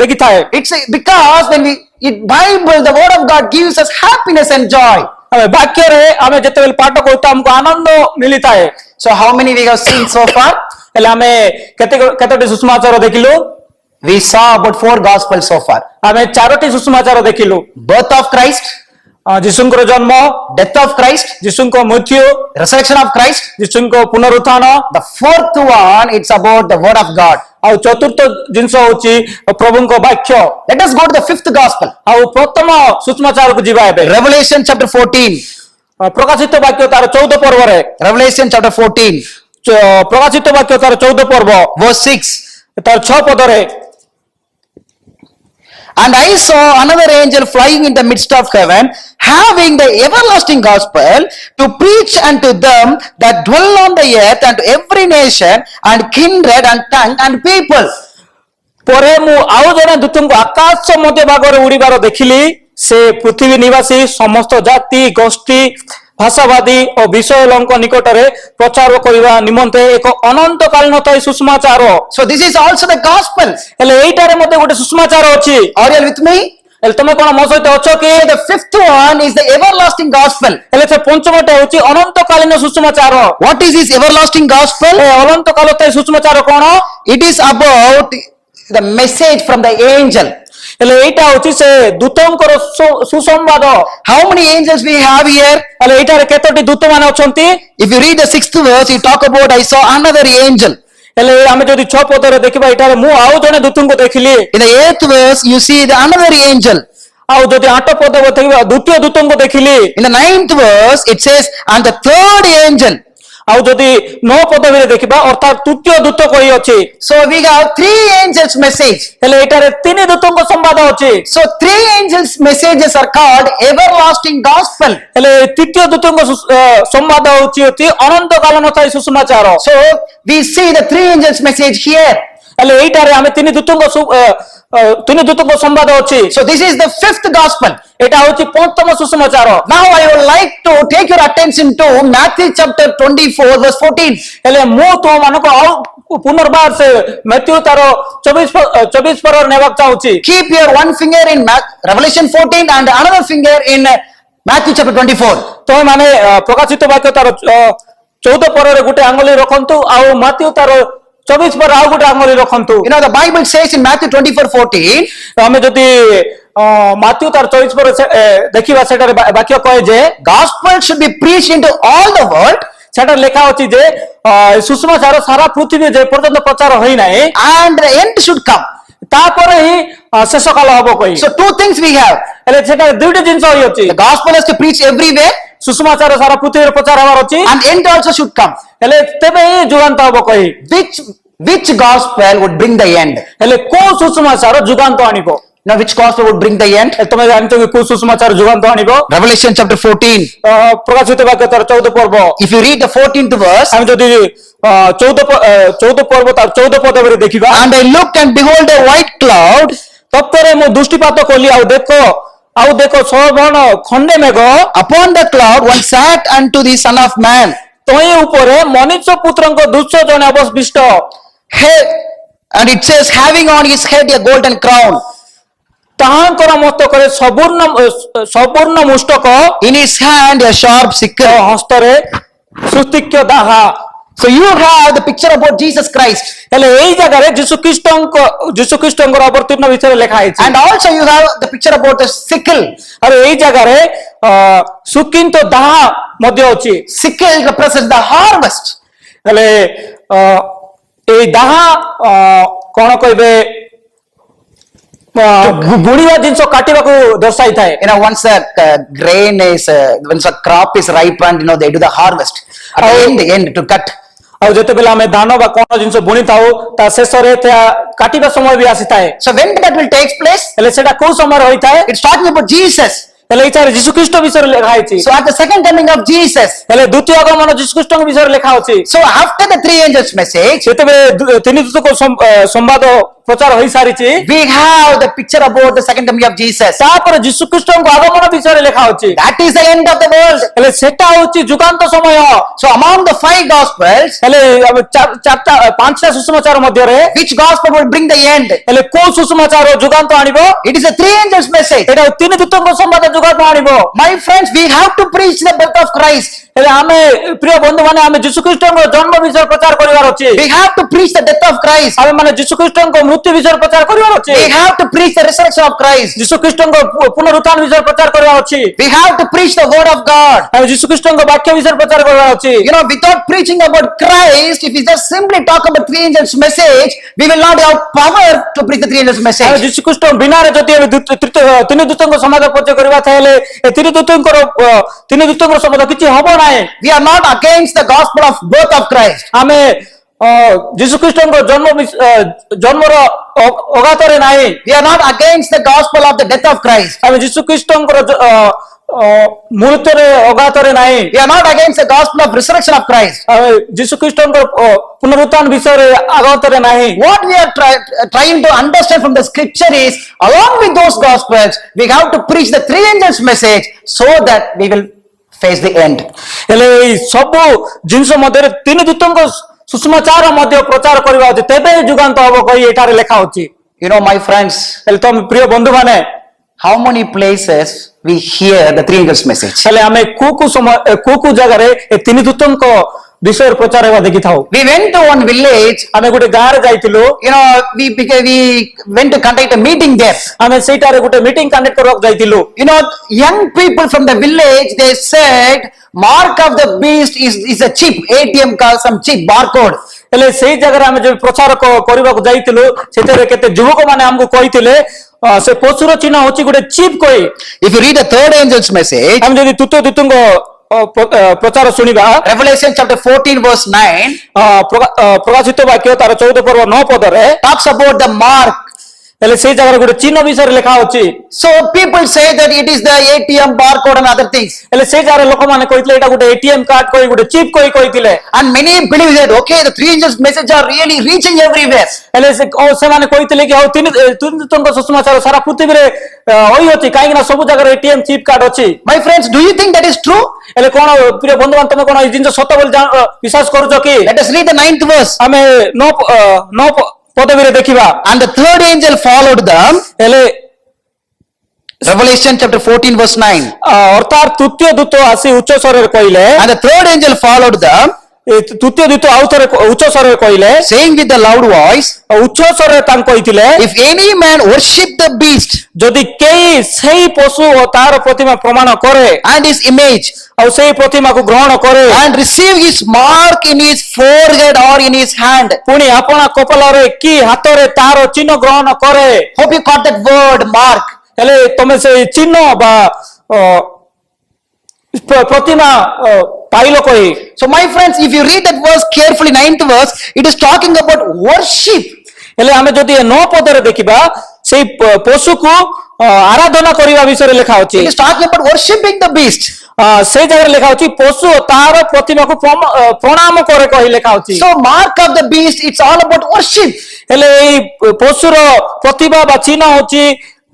ଦେଖିଥାଏ। It's because when we read Bible, the word of God gives us happiness and joy. ଆମେ ବାକ୍ୟରେ ଆମେ ଯେତେବେଳେ ପାଠ କରୁଥାଉ ଆମକୁ ଆନନ୍ଦ ମିଳିଥାଏ। So how many we have seen so far? ହେଲେ ଆମେ କେତୋଟି ସୁସମାଚାର ଦେଖିଲୁ? We saw about 4 gospels so far. ଆମେ 4ଟି ସୁସମାଚାର ଦେଖିଲୁ। Birth of Christ, ଯୀଶୁଙ୍କର ଜନ୍ମ, death of Christ, ଯୀଶୁଙ୍କ ମୃତ୍ୟୁ, resurrection of Christ. ଯୀଶୁଙ୍କ ପୁନରୁତ୍ଥାନ, The 4th one, it's about the word of God. ଆଉ ଚତୁର୍ଥ ଜିନିଷ ହଉଛି ପ୍ରଭୁଙ୍କ ବାକ୍ୟ। Let us go to the 5th gospel. ଆଉ ପ୍ରଥମ ସୁସମାଚାରକୁ ଯିବା ଏବେ। Revelation chapter 14. ପ୍ରକାଶିତ ବାକ୍ୟ ତାର 14 ପର୍ବରେ। Revelation chapter 14 ପ୍ରକାଶିତ ବାକ୍ୟ ତାର 14 ପର୍ବ verse 6. ତାର 6 ପଦରେ। And I saw another angel flying in the midst of heaven, having the everlasting gospel to preach unto them that dwell on the earth, and to every nation and kindred and tongue and people. ପରେ ମୁଁ ଆଉ ଜଣେ ଦୂତଙ୍କୁ ଆକାଶ ମଧ୍ୟ ଭାଗରେ ଉଡ଼ିବାର ଦେଖିଲି। ସେ ପୃଥିବୀ ନିବାସୀ ସମସ୍ତ ଜାତି ଗୋଷ୍ଠୀ ଭାଷାବାଦୀ ଓ ବିଷୟଙ୍କ ନିକଟରେ ପ୍ରଚାର କରିବା ନିମନ୍ତେ ଏକ ଅନନ୍ତକାଳୀନ ସୁସମାଚାର। So this is also the gospel. ହେଲେ ଏଇଟାରେ ମଧ୍ୟ ଗୋଟେ ସୁସମାଚାର ଅଛି। Are you with me? ହେଲେ ତମେ କଣ ମୋ ସହିତ ଅଛ କି? The 5th one is the everlasting gospel. ହେଲେ ସେ ପଞ୍ଚମଟା ହେଉଛି ଅନନ୍ତକାଳୀନ ସୁସମାଚାର। What is this everlasting gospel? ଏ ଅନନ୍ତକାଳ ସୁସମାଚାର କଣ? It is about the message from the angel. ହେଲେ ଏଇଟା ହେଉଛି ସେ ଦୂତଙ୍କର ସୁସମ୍ବାଦ। How many angels we have here? ହେଲେ ଏଇଟାରେ କେତୋଟି ଦୂତ ମାନେ ଅଛନ୍ତି? If you read the 6th verse, you talk about I saw another angel. ହେଲେ ଆମେ ଯଦି 6 ପଦରେ ଦେଖିବା ଏଇଟାରେ ମୁଁ ଆଉ ଜଣେ ଦୂତଙ୍କୁ ଦେଖିଲି। In the 8th verse, you see the another angel. ଆଉ ଯଦି 8 ପଦ ଦେଖିବା ଦ୍ୱିତୀୟ ଦୂତଙ୍କୁ ଦେଖିଲି। In the 9th verse, it says, and the 3rd angel. ଆଉ ଯଦି 9 ପଦବୀରେ ଦେଖିବା ଅର୍ଥାତ୍ ତୃତୀୟ ଦୂତ କହି ଅଛି। So we have 3 angels message. ହେଲେ ଏଇଟାରେ 3 ଦୂତଙ୍କ ସମ୍ବାଦ ଅଛି। So 3 angels messages are called everlasting gospel. ହେଲେ ତୃତୀୟ ଦୂତଙ୍କ ସମ୍ବାଦ ହେଉଛି ଅନନ୍ତକାଳୀନ ସୁସମାଚାର। So we see the 3 angels message here. ହେଲେ ଏଇଟାରେ ଆମେ 3 ଦୂତଙ୍କ ସମ୍ବାଦ ଅଛି। So this is the 5th gospel. ଏଇଟା ହେଉଛି ପଞ୍ଚମ ସୁସମାଚାର। Now I would like to take your attention to Matthew chapter 24 verse 14. ହେଲେ ମୁଁ ତୁମମାନଙ୍କୁ ଆଉ ପୁନର୍ବାର ସେ ମେଥ୍ୟୁ ତାର 24 ପରରେ ନେବାକୁ ଚାହୁଁଛି। Keep your one finger in Revelation 14 and another finger in Matthew chapter 24. ତମେ ମାନେ ପ୍ରକାଶିତ ବାକ୍ୟ ତାର 14 ପରରେ ଗୋଟେ ଆଙ୍ଗୁଳି ରଖନ୍ତୁ ଆଉ ମାଥ୍ୟୁ ତାର 24 ପରେ ଆଉ ଗୋଟେ ଆଙ୍ଗୁଳି ରଖନ୍ତୁ। You know the Bible says in Matthew 24:14. ଆମେ ଯଦି ମାଥ୍ୟୁ ତାର 24 ପରେ ଦେଖିବା ସେଠାରେ ବାକ୍ୟ କହେ ଯେ Gospel should be preached into all the world. ସେଠାରେ ଲେଖା ଅଛି ଯେ ସୁସମାଚାର ସାରା ପୃଥିବୀ ଯେ ପର୍ଯ୍ୟନ୍ତ ପ୍ରଚାର ହୋଇନାହିଁ And the end should come. ତାପରେ ହିଁ ଶେଷ କାଳ ହବ କହି। So 2 things we have. ହେଲେ ସେଠାରେ ଦୁଇଟି ଜିନିଷ ହୋଇଅଛି। The gospel has to preach everywhere. ସୁସମାଚାର ସାରା ପୃଥିବୀରେ ପ୍ରଚାର ହବାର ଅଛି। And end also should come. ହେଲେ ତେବେ ହିଁ ଯୁଗାନ୍ତ ହବ କହି। Which gospel would bring the end? ହେଲେ କୋଉ ସୁସମାଚାର ଯୁଗାନ୍ତ ଆଣିବ? Now which gospel would bring the end? ତମେ ଜାଣିଛ କି କୋଉ ସୁସମାଚାର ଯୁଗାନ୍ତ ଆଣିବ? Revelation chapter 14. ପ୍ରକାଶିତ ବାକ୍ୟ ତାର 14 ପର୍ବ। If you read the 14th verse. ଆମେ ଯଦି 14 ପର୍ବ ତାର 14 ପଦରେ ଦେଖିବା। And I looked and behold a white cloud. ତତ୍ପରେ ମୁଁ ଦୃଷ୍ଟିପାତ କଲି ଆଉ ଦେଖ ସର୍ବଣ ଖଣ୍ଡେ ମେଘ। Upon the cloud one sat unto the Son of Man. ତହିଁ ଉପରେ ମନୁଷ୍ୟ ପୁତ୍ରଙ୍କ ଦୃଶ୍ୟ ଜଣେ ଅବଶିଷ୍ଟ। And it says having on his head a golden crown. ତାହାଙ୍କର ମସ୍ତକରେ ସମ୍ପୂର୍ଣ୍ଣ ମୁଷ୍ଟକ in his hand a sharp sickle. ହସ୍ତରେ ସୁସ୍ତିକ୍ୟ ଦାହା। So you have the picture about Jesus Christ, ହେଲେ ଏଇ ଜାଗାରେ ଯୀଶୁଖ୍ରୀଷ୍ଟଙ୍କର ଅବତୀର୍ଣ୍ଣ ବିଷୟରେ ଲେଖା ହେଇଛି। and also you have the picture about the sickle. ଆଉ ଏଇ ଜାଗାରେ ସୁକିନ୍ତ ଦାହା ମଧ୍ୟ ଅଛି। Sickle represents the harvest. ହେଲେ ଏଇ ଦାହା କଣ କହିବେ ବୁଣିବା ଜିନିଷ କାଟିବାକୁ ଦର୍ଶାଇଥାଏ। You know, once a grain is, once a crop is ripened, you know, they do the harvest at the end to cut. ଆଉ ଯେତେବେଳେ ଆମେ ଧାନ ବା କଣ ଜିନିଷ ବୁଣିଥାଉ ତା ଶେଷରେ କାଟିବା ସମୟ ବି ଆସିଥାଏ। So when that will take place, ହେଲେ ସେଟା କୋଉ ସମୟରେ ହୋଇଥାଏ? it's talking about Jesus. ହେଲେ ଏଇଠାରେ ଯୀଶୁଖ୍ରୀଷ୍ଟ ବିଷୟରେ ଲେଖା ହେଇଛି। So at the second coming of Jesus, ହେଲେ ଦ୍ୱିତୀୟ ଆଗମନ ଯୀଶୁଖ୍ରୀଷ୍ଟଙ୍କ ବିଷୟରେ ଲେଖା ଅଛି। so after the three angels message, ଯେତେବେଳେ ତିନି ଦୂତଙ୍କ ସମ୍ବାଦ ପ୍ରଚାର ହୋଇସାରିଛି, we have the picture about the second coming of Jesus. ତାପରେ ଯୀଶୁଖ୍ରୀଷ୍ଟଙ୍କ ଆଗମନ ବିଷୟରେ ଲେଖା ଅଛି। That is the end of the world. ହେଲେ ସେଟା ହଉଛି ଯୁଗାନ୍ତ ସମୟ। So among the five gospels, ହେଲେ ପାଞ୍ଚଟା ସୁସମାଚାର ମଧ୍ୟରେ which gospel will bring the end? ହେଲେ କୋଉ ସୁସମାଚାର ଯୁଗାନ୍ତ ଆଣିବ? It is the three angels message. ଏଟା ତିନି ଦୂତଙ୍କ ସମ୍ବାଦ ଯୁଗାନ୍ତ ଆଣିବ। My friends, we have to preach the birth of Christ. ହେଲେ ଆମେ ପ୍ରିୟ ବନ୍ଧୁ ମାନେ ଆମେ ଯୀଶୁଖ୍ରୀଷ୍ଟଙ୍କ ଜନ୍ମ ବିଷୟରେ ପ୍ରଚାର କରିବାର ଅଛି। We have to preach the death of Christ. ଆମେ ମାନେ ଯୀଶୁଖ୍ରୀଷ୍ଟଙ୍କ ମୃତ୍ୟୁ ବିଷୟରେ ପ୍ରଚାର କରିବାର ଅଛି। We have to preach the resurrection of Christ. ଯୀଶୁଖ୍ରୀଷ୍ଟଙ୍କ ପୁନରୁତ୍ଥାନ ବିଷୟରେ ପ୍ରଚାର କରିବାର ଅଛି। We have to preach the word of God. ଆଉ ଯୀଶୁଖ୍ରୀଷ୍ଟଙ୍କ ବାକ୍ୟ ବିଷୟରେ ପ୍ରଚାର କରିବାର ଅଛି। You know, without preaching about Christ, if we just simply talk about three angels message, we will not have power to preach the three angels ଆଉ message. ଯୀଶୁଖ୍ରୀଷ୍ଟ ବିନାରେ ଯଦି ଆମେ ତିନି ଦୂତଙ୍କ ସମାଜ ପରିଚୟ କରିବା ତାହେଲେ ଏ ତିନି ଦୂତଙ୍କର ସମାଜ କିଛି ହବ ନାହିଁ। We are not against the gospel of birth of Christ. ଆମେ ଯୀଶୁଖ୍ରୀଷ୍ଟଙ୍କ ଜନ୍ମର ଅଗାତରେ ନାହିଁ। We are not against the gospel of the death of Christ. ଆମେ ଯୀଶୁଖ୍ରୀଷ୍ଟଙ୍କର ମୃତ୍ୟୁରେ ଅଗାତରେ ନାହିଁ। We are not against the gospel of resurrection of Christ. ଆମେ ଯୀଶୁଖ୍ରୀଷ୍ଟଙ୍କ ପୁନରୁତ୍ଥାନ ବିଷୟରେ ଆଗତରେ ନାହିଁ। What we are trying to understand from the scripture is, along with those gospels, we have to preach the three angels message so that we will face the end. ହେଲେ ଏଇ ସବୁ ଜିନିଷ ମଧ୍ୟରେ ତିନି ଦୂତଙ୍କ ସୁସମାଚାର ମଧ୍ୟ ପ୍ରଚାର କରିବା ଅଛି, ତେବେ ଯୁଗାନ୍ତ ହବ କହି ଏଠାରେ ଲେଖା ଅଛି। You know, my friends, ହେଲେ ତମ ପ୍ରିୟ ବନ୍ଧୁ ମାନେ, how many places we hear the three angels message? ହେଲେ ଆମେ କୋଉ ଜାଗାରେ ଏ ତିନି ଦୂତଙ୍କ ବିଷୟରେ ପ୍ରଚାର ହେବା ଦେଖିଥାଉ। We went to one village. ଆମେ ଗୋଟେ ଗାଁରେ ଯାଇଥିଲୁ। You know, we went to conduct a meeting there. ଆମେ ସେଇଟାରେ ଗୋଟେ ମିଟିଂ କଣ୍ଡକ୍ଟ କରିବାକୁ ଯାଇଥିଲୁ। You know, young people from the village, they said, mark of the beast is a chip, ATM card, some chip, barcode. ହେଲେ ସେଇ ଜାଗାରେ ଆମେ ଯୋଉ ପ୍ରଚାର କରିବାକୁ ଯାଇଥିଲୁ, ସେଥିରେ କେତେ ଯୁବକ ମାନେ ଆମକୁ କହିଥିଲେ ସେ ପଶୁର ଚିହ୍ନ ହଉଛି ଗୋଟେ ଚିପ୍ କହି। If you read the third angel's message, ଆମେ ଯଦି ତୃତୀୟ ଦୂତଙ୍କ ପ୍ରଚାର ଶୁଣିବା, Revelation chapter 14 verse 9, ପ୍ରକାଶିତ ବାକ୍ୟ ତାର 14 ପର୍ବ 9 ପଦରେ talks about the mark. ହେଲେ ସେଇ ଜାଗାରେ ଗୋଟେ ଚିହ୍ନ ବିଷୟରେ ଲେଖା ଅଛି। So people say that it is the ATM barcode and other things. ହେଲେ ସେଇ ଜାଗାରେ ଲୋକମାନେ କହିଥିଲେ ଏଇଟା ଗୋଟେ ATM କାର୍ଡ କହି ଗୋଟେ ଚିପ୍ କହି କହିଥିଲେ। And many believe that, okay, the three angels message are really reaching everywhere. ହେଲେ ସେମାନେ କହିଥିଲେ କି ଆଉ ତିନି ଦୂତଙ୍କ ସୁସମାଚାର ସାରା ପୃଥିବୀରେ ହୋଇଅଛି, କାହିଁକି ନା ସବୁ ଜାଗାରେ ATM ଚିପ୍ କାର୍ଡ ଅଛି। My friends, do you think that is true? ହେଲେ କଣ ପ୍ରିୟ ବନ୍ଧୁମାନେ, ତମେ କଣ ଏଇ ଜିନିଷ ସତ ବୋଲି ବିଶ୍ୱାସ କରୁଛ କି? Let us read the 9th verse. ଆମେ 9 ପଦବୀରେ ଦେଖିବା। And the third angel followed them. ହେଲେ Revelation chapter 14 verse 9. ଅର୍ଥାତ୍ ତୃତୀୟ ଦୂତ ଆସି ଉଚ୍ଚ ସ୍ୱରରେ କହିଲେ, And the third angel followed them, ତୃତୀୟ ଦୂତ ଆଉ ଥରେ ଉଚ୍ଚ ସ୍ୱରରେ କହିଲେ, saying with a loud voice, ଉଚ୍ଚ ସ୍ୱରରେ ତାଙ୍କୁ କହିଥିଲେ, if any man worship the beast ଯଦି କେହି ସେଇ ପଶୁ ଓ ତାର ପ୍ରତିମା ପ୍ରମାଣ କରେ and his image, ଆଉ ସେଇ ପ୍ରତିମାକୁ ଗ୍ରହଣ କରେ and receive his mark in his forehead or in his hand. ପୁଣି ଆପଣା କପାଳରେ କି ହାତରେ ତାର ଚିହ୍ନ ଗ୍ରହଣ କରେ। Hope you caught that word, mark. ହେଲେ ତମେ ସେଇ ଚିହ୍ନ ବା ପ୍ରତିମା ପାଇଲ କହି। So my friends, if you read that verse carefully, 9th verse, it is talking about worship. ହେଲେ ଆମେ ଯଦି 9 ପଦରେ ଦେଖିବା, ସେଇ ପଶୁକୁ ଆରାଧନା କରିବା ବିଷୟରେ ଲେଖା ଅଛି। It is talking about worshiping the beast. ସେଇ ଜାଗାରେ ଲେଖା ଅଛି ପଶୁ ତାର ପ୍ରତିମାକୁ ପ୍ରଣାମ କରେ କହି ଲେଖା ଅଛି। So mark of the beast, it's all about worship. ହେଲେ ଏଇ ପଶୁର ପ୍ରତିଭା ବା ଚିହ୍ନ ହଉଛି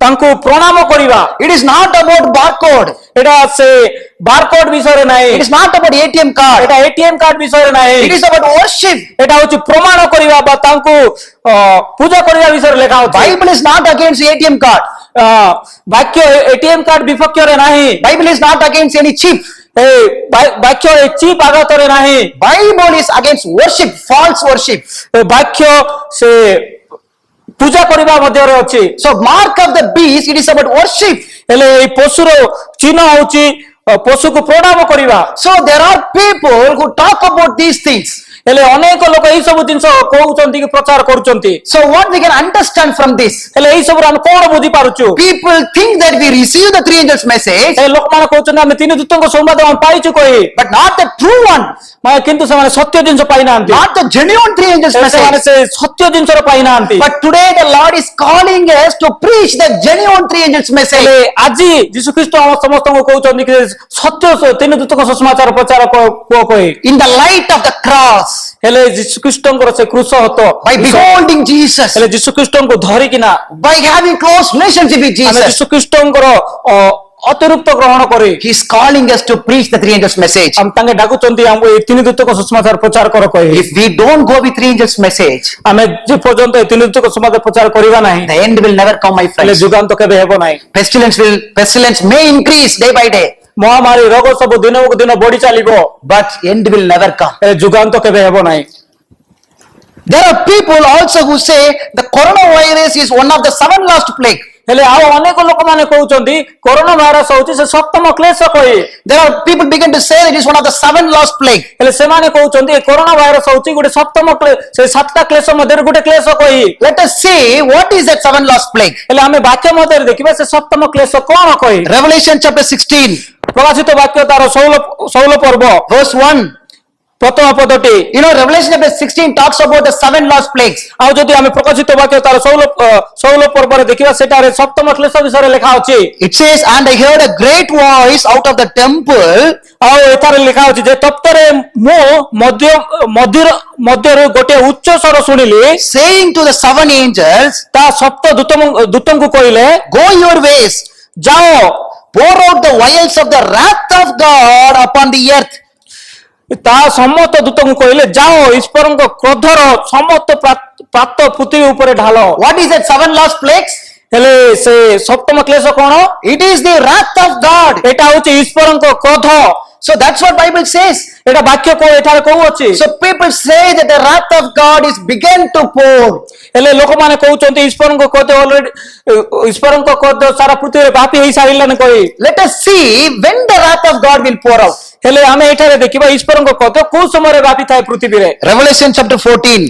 ତାଙ୍କୁ ପ୍ରଣାମ କରିବା। It is not about barcode. ଏଟା ସେ ବାରକୋଡ ବିଷୟରେ ନାହିଁ। It is not about ATM card. ଏଟା ATM କାର୍ଡ ବିଷୟରେ ନାହିଁ। It is about worship. ଏଟା ହଉଛି ପ୍ରମାଣ କରିବା ବା ତାଙ୍କୁ ପୂଜା କରିବା ବିଷୟରେ ଲେଖା ଅଛି। Bible is not against ATM card. ବାକ୍ୟ ଏଟିଏମ କାର୍ଡ ବିପକ୍ଷରେ ନାହିଁ। Bible is not against any cheap. ଏ ବାକ୍ୟ ଚିପ୍ ଆଘାତରେ ନାହିଁ। Bible is against worship, false worship. ଏ ବାକ୍ୟ ସେ ପୂଜା କରିବା ମଧ୍ୟରେ ଅଛି। So mark of the beast, it is about worship. ହେଲେ ଏଇ ପଶୁର ଚିହ୍ନ ହଉଛି ପଶୁକୁ ପ୍ରଣାମ କରିବା। So there are people who talk about these things. ହେଲେ ଅନେକ ଲୋକ ଏଇ ସବୁ ଜିନିଷ କହୁଛନ୍ତି କି ପ୍ରଚାର କରୁଛନ୍ତି। So what we can understand from this? ହେଲେ ଏଇ ସବୁରୁ ଆମେ କଣ ବୁଝି ପାରୁଛୁ? People think that we receive the three angels message, ଏ ଲୋକମାନେ କହୁଛନ୍ତି ଆମେ ତିନି ଦୂତଙ୍କ ସମ୍ବାଦ ଆମେ ପାଇଛୁ କହି, but not the true one, କିନ୍ତୁ ସେମାନେ ସତ୍ୟ ଜିନିଷ ପାଇନାହାନ୍ତି। not the genuine three angels ସେମାନେ message. ସେ ସତ୍ୟ ଜିନିଷର ପାଇନାହାନ୍ତି। But today the Lord is calling us to preach the genuine three angels message. ହେଲେ ଆଜି ଯୀଶୁଖ୍ରୀଷ୍ଟ ଆମ ସମସ୍ତଙ୍କୁ କହୁଛନ୍ତି କି ସତ୍ୟ ତିନି ଦୂତଙ୍କ ସୁସମାଚାର ପ୍ରଚାର କୁହ କହି। In the light of the cross, ହେଲେ ଯୀଶୁଖ୍ରୀଷ୍ଟଙ୍କର ସେ କୃଷ ହତ by beholding Jesus, ହେଲେ ଯୀଶୁଖ୍ରୀଷ୍ଟଙ୍କୁ ଧରିକିନା by having close relationship with ଆମେ Jesus, ଯୀଶୁଖ୍ରୀଷ୍ଟଙ୍କର ଅତିରିକ୍ତ ଗ୍ରହଣ କରି He is calling us to preach the three angels message. ଆମେ ତାଙ୍କେ ଡାକୁଛନ୍ତି ଆମକୁ ଏଇ ତିନି ଦୂତଙ୍କ ସୁସମାଚାର ପ୍ରଚାର କର କହି। If we don't go with three angels message, ଆମେ ଯେ ପର୍ଯ୍ୟନ୍ତ ଏ ତିନି ଦୂତଙ୍କ ସୁସମାଚାର ପ୍ରଚାର କରିବା ନାହିଁ, the end will never come, my ହେଲେ friends. ଯୁଗାନ୍ତ କେବେ ହେବ ନାହିଁ। Pestilence may increase day by day, ମହାମାରୀ ରୋଗ ସବୁ ଦିନକୁ ଦିନ ବଢି ଚାଲିବ, but end will never come. ହେଲେ ଯୁଗାନ୍ତ କେବେ ହେବ ନାହିଁ। There are people also who say the coronavirus is one of the 7 last plague. ହେଲେ ଆଉ ଅନେକ ଲୋକମାନେ କହୁଛନ୍ତି କରୋନା ଭାଇରସ ହଉଛି ସେ ସପ୍ତମ କ୍ଲେଶ କହି। There are people begin to say it is one of the 7 last plague. ହେଲେ ସେମାନେ କହୁଛନ୍ତି ଏ କରୋନା ଭାଇରସ ହଉଛି ଗୋଟେ ସପ୍ତମ ସେ ସାତଟା କ୍ଲେଶ ମଧ୍ୟରେ ଗୋଟେ କ୍ଲେଶ କହି। Let us see what is that 7 last plague. ହେଲେ ଆମେ ବାକ୍ୟ ମଧ୍ୟରେ ଦେଖିବା ସେ ସପ୍ତମ କ୍ଲେଶ କଣ କହି। Revelation chapter 16, ପ୍ରକାଶିତ ବାକ୍ୟ ତାର 16 ପର୍ବ verse 1. ପ୍ରଥମ ପଦଟି। You know, Revelation chapter 16 talks about the 7 last plagues. ଆଉ ଯଦି ଆମେ ପ୍ରକାଶିତ ବାକ୍ୟ ତାର 16 ପର୍ବରେ ଦେଖିବା ସେଠାରେ ସପ୍ତମ କ୍ଲେଶ ବିଷୟରେ ଲେଖା ଅଛି। It says, and I heard a great voice out of the temple, ଆଉ ଏଠାରେ ଲେଖା ଅଛି ଯେ ତପ୍ତରେ ମୁଁ ମଧ୍ୟରୁ ଗୋଟିଏ ଉଚ୍ଚ ସ୍ୱର ଶୁଣିଲି saying to the 7 angels, ତା ସପ୍ତ ଦୂତଙ୍କୁ କହିଲେ go your ways, ଯାଅ pour out the vials of the wrath of God upon the earth. ତା ସମସ୍ତ ଦୂତଙ୍କୁ କହିଲେ ଯାଅ ଈଶ୍ୱରଙ୍କ କ୍ରୋଧର ସମସ୍ତ ପ୍ରାପ୍ତ ପୃଥିବୀ ଉପରେ ଢାଳ। What is that 7 last plagues? ହେଲେ ସେ ସପ୍ତମ କ୍ଲେଶ କଣ? It is the wrath of God. ଏଟା ହଉଛି ଈଶ୍ୱରଙ୍କ କ୍ରୋଧ। So that's what Bible says. ଏଟା ବାକ୍ୟ ଏଠାରେ କହୁଅଛି। So people say that the wrath of God is began to pour. ହେଲେ ଲୋକମାନେ କହୁଛନ୍ତି ଈଶ୍ୱରଙ୍କ କ୍ରୋଧ ଅଲରେଡି ଈଶ୍ୱରଙ୍କ କ୍ରୋଧ ସାରା ପୃଥିବୀରେ ବ୍ୟାପି ହେଇ ସାରିଲାଣି କହି। Let us see when the wrath of God will pour out. ହେଲେ ଆମେ ଏଠାରେ ଦେଖିବା ଈଶ୍ୱରଙ୍କ କ୍ରୋଧ କୋଉ ସମୟରେ ବ୍ୟାପି ଥାଏ ପୃଥିବୀରେ। Revelation chapter 14.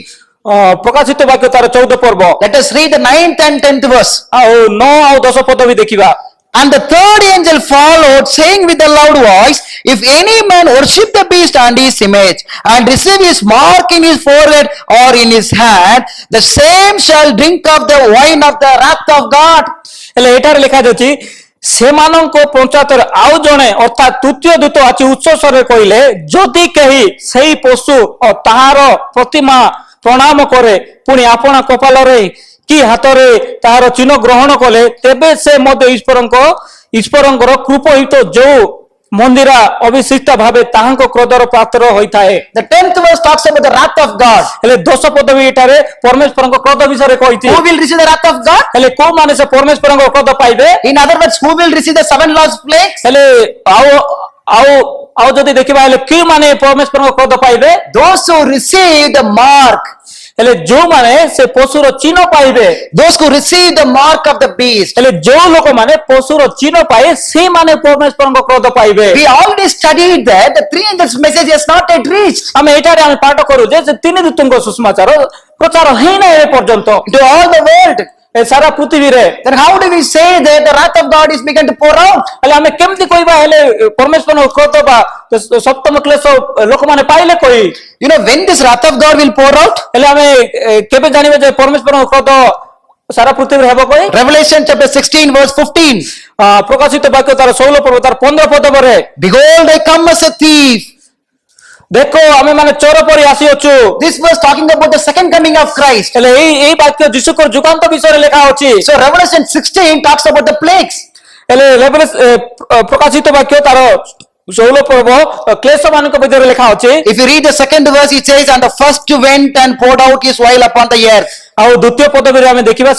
ପ୍ରକାଶିତ ବାକ୍ୟ ତାର 14 ପର୍ବ। Let us read the 9th and 10th verse. ଆଉ 9 ଆଉ 10 ପଦ ବି ଦେଖିବା। And the third angel followed, saying with a loud voice, if any man worship the beast and his image, and receive his mark in his forehead or in his hand, the same shall drink of the wine of the wrath of God. ହେଲେ ଏଠାରେ ଲେଖା ଅଛି ସେମାନଙ୍କ ପଞ୍ଚାୟତରେ ଆଉ ଜଣେ ଅର୍ଥାତ୍ ତୃତୀୟ ଦୂତ ଆସି ଉଚ୍ଚ ସ୍ୱରରେ କହିଲେ ଯଦି କେହି ସେହି ପଶୁ ଓ ତାହାର ପ୍ରତିମା ପ୍ରଣାମ କରେ ପୁଣି ଆପଣା କପାଳରେ କି ହାତରେ ତାହାର ଚିହ୍ନ ଗ୍ରହଣ କଲେ ତେବେ ସେ ମଧ୍ୟ ଈଶ୍ୱରଙ୍କର କୃପହିତ ଯୋଉ ମନ୍ଦିର ଅଭିଷିକ୍ତ ଭାବେ ତାହାଙ୍କ କ୍ରୋଧର ପାତ୍ର ହୋଇଥାଏ। The 10th verse talks about the wrath of God. ହେଲେ 10 ପଦ ବି ଏଠାରେ ପରମେଶ୍ୱରଙ୍କ କ୍ରୋଧ ବିଷୟରେ କହିଛି। Who will receive the wrath of God? ହେଲେ କୋଉମାନେ ସେ ପରମେଶ୍ୱରଙ୍କ କ୍ରୋଧ ପାଇବେ? In other words, who will receive the 7 last plagues? ହେଲେ ଆଉ ଯଦି ଦେଖିବା ହେଲେ କେଉଁମାନେ ପରମେଶ୍ୱରଙ୍କ କ୍ରୋଧ ପାଇବେ? Those who receive the mark. ହେଲେ ଯୋଉମାନେ ସେ ପଶୁର ଚିହ୍ନ ପାଇବେ, Those who receive the mark of the beast. ହେଲେ ଯୋଉ ଲୋକମାନେ ପଶୁର ଚିହ୍ନ ପାଏ ସେମାନେ ପରମେଶ୍ୱରଙ୍କ କ୍ରୋଧ ପାଇବେ। We already studied that the three angels message has not yet reached ଆମେ ଏଠାରେ ଆମେ ପାଠ କରୁ ଯେ ସେ ତିନି ଦୂତଙ୍କ ସୁସମାଚାର ପ୍ରଚାର ହେଇନାହିଁ ଏ ପର୍ଯ୍ୟନ୍ତ to all the world. ଏ ସାରା ପୃଥିବୀରେ। Then how do we say that the wrath of God is begun to pour out? ହେଲେ ଆମେ କେମିତି କହିବା ହେଲେ ପରମେଶ୍ୱରଙ୍କ କ୍ରୋଧ ବା ସପ୍ତମ କ୍ଲେଶ ଲୋକମାନେ ପାଇଲେ କହି। You know when this wrath of God will pour out? ହେଲେ ଆମେ କେବେ ଜାଣିବା ଯେ ପରମେଶ୍ୱରଙ୍କ କ୍ରୋଧ ସାରା ପୃଥିବୀରେ ହେବ କହି? Revelation chapter 16 verse 15. ପ୍ରକାଶିତ ବାକ୍ୟ ତାର 16 ପର୍ବ ତାର 15 ପଦରେ Behold, I come as a thief. ଦେଖ ଆମେ ମାନେ ଚୋର ପରି ଆସିଅଛୁ। This was talking about the second coming of Christ. ହେଲେ ଏଇ ବାକ୍ୟ ଯୀଶୁଙ୍କର ଯୁଗାନ୍ତ ବିଷୟରେ ଲେଖା ଅଛି। So Revelation 16 talks about the plagues. ହେଲେ ପ୍ରକାଶିତ ବାକ୍ୟ ତାର 16 ପର୍ବ କ୍ଲେଶ ମାନଙ୍କ ବିଷୟରେ ଲେଖା ଅଛି। If you read the second verse, it says, and the first went and poured out his oil upon the earth. ଆଉ ଦ୍ୱିତୀୟ ପଦବୀରେ ଆମେ ଦେଖିବା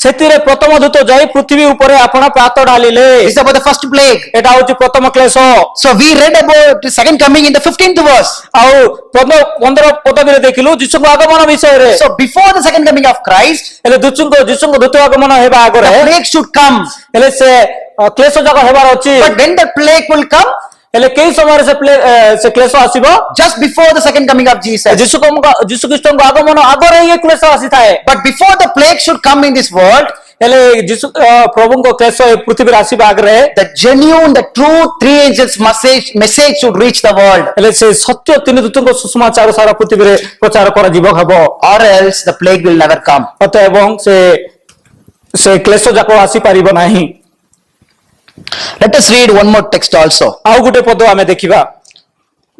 ସେଥିରେ ପ୍ରଥମ ଦୂତ ଯାଇ ପୃଥିବୀ ଉପରେ ଆପଣ ପ୍ରାତ ଢାଳିଲେ। This is about the first plague. ଏଟା ହଉଛି ପ୍ରଥମ କ୍ଲେଶ। So we read about the second coming in the 15th verse. ଆଉ 15 ପଦବୀରେ ଦେଖିଲୁ ଯୀଶୁଙ୍କ ଆଗମନ ବିଷୟରେ। So before the second coming of Christ, ହେଲେ ଯୀଶୁଙ୍କ ଦ୍ୱିତୀୟ ଆଗମନ ହେବା ଆଗରେ the plague should come. ହେଲେ ସେ କ୍ଲେଶ ଯାକ ହେବାର ଅଛି। But when the plague will come? ହେଲେ କେଇ ସମୟରେ ସେ କ୍ଲେଶ ଆସିବ? Just before the second coming of Jesus. ଯୀଶୁ ଖ୍ରୀଷ୍ଟଙ୍କ ଆଗମନ ଆଗରେ ହିଁ କ୍ଲେଶ ଆସିଥାଏ। But before the plague should come in this world, ହେଲେ ପ୍ରଭୁଙ୍କ କ୍ଲେଶ ପୃଥିବୀରେ ଆସିବା ଆଗରେ the genuine, the true three angels message should reach the world. ହେଲେ ସେ ସତ୍ୟ ତିନି ଦୂତଙ୍କ ସୁସମାଚାର ସାରା ପୃଥିବୀରେ ପ୍ରଚାର କରାଯିବ ହେବ। Or else the plague will never come. ଏବଂ ସେ କ୍ଲେଶ ଯାକ ଆସିପାରିବ ନାହିଁ। Let us read one more text also. ଆଉ ଗୋଟେ ପଦ ଆମେ ଦେଖିବା।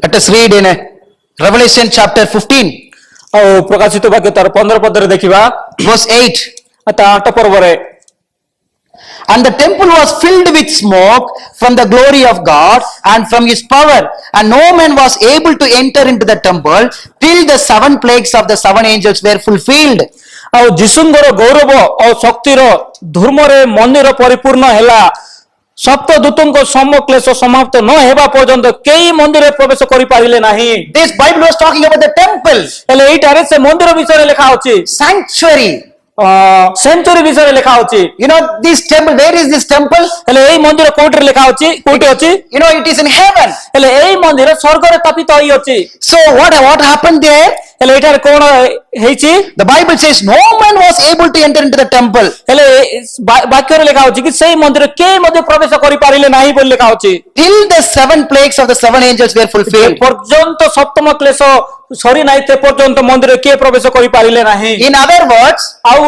Let us read in Revelation chapter 15, ଆଉ ପ୍ରକାଶିତ ବାକ୍ୟ ତାର 15 ପଦରେ ଦେଖିବା verse 8. ତା 8 ପର୍ବରେ And the temple was filled with smoke from the glory of God and from his power, and no man was able to enter into the temple till the seven plagues of the seven angels were fulfilled. ଆଉ ଯୀଶୁଙ୍କର ଗୌରବ ଆଉ ଶକ୍ତିର ଧୂମରେ ମନ୍ଦିର ପରିପୂର୍ଣ୍ଣ ହେଲା। ସପ୍ତ ଦୂତଙ୍କ ସମକ୍ଲେଶ ସମାପ୍ତ ନ ହେବା ପର୍ଯ୍ୟନ୍ତ କେହି ମନ୍ଦିରରେ ପ୍ରବେଶ କରିପାରିଲେ ନାହିଁ। This Bible was talking about the temple, ହେଲେ ଏଇଟାରେ ସେ ମନ୍ଦିର ବିଷୟରେ ଲେଖା ଅଛି, sanctuary. ସେଞ୍ଚୁରୀ ବିଷୟରେ ଲେଖା ଅଛି। You know this temple, where is this temple? ହେଲେ ଏଇ ମନ୍ଦିର କୋଉଠି ଲେଖା ଅଛି, କୋଉଠି ଅଛି? You know it is in heaven. ହେଲେ ଏଇ ମନ୍ଦିର ସ୍ୱର୍ଗରେ ସ୍ଥାପିତ ହୋଇଅଛି। So what happened there? ହେଲେ ଏଇଟାରେ କଣ ହେଇଛି? The Bible says no man was able to enter into the temple ହେଲେ ବାକ୍ୟରେ ଲେଖା ଅଛି କି ସେଇ ମନ୍ଦିର କେହି ମଧ୍ୟ ପ୍ରବେଶ କରିପାରିଲେ ନାହିଁ ବୋଲି ଲେଖା ଅଛି। till the seven plagues of the seven angels were fulfilled. ପର୍ଯ୍ୟନ୍ତ ସପ୍ତମ କ୍ଲେଶ ସରି ନାହିଁ ସେ ପର୍ଯ୍ୟନ୍ତ ମନ୍ଦିର କିଏ ପ୍ରବେଶ କରିପାରିଲେ ନାହିଁ। In other words, ଆଉ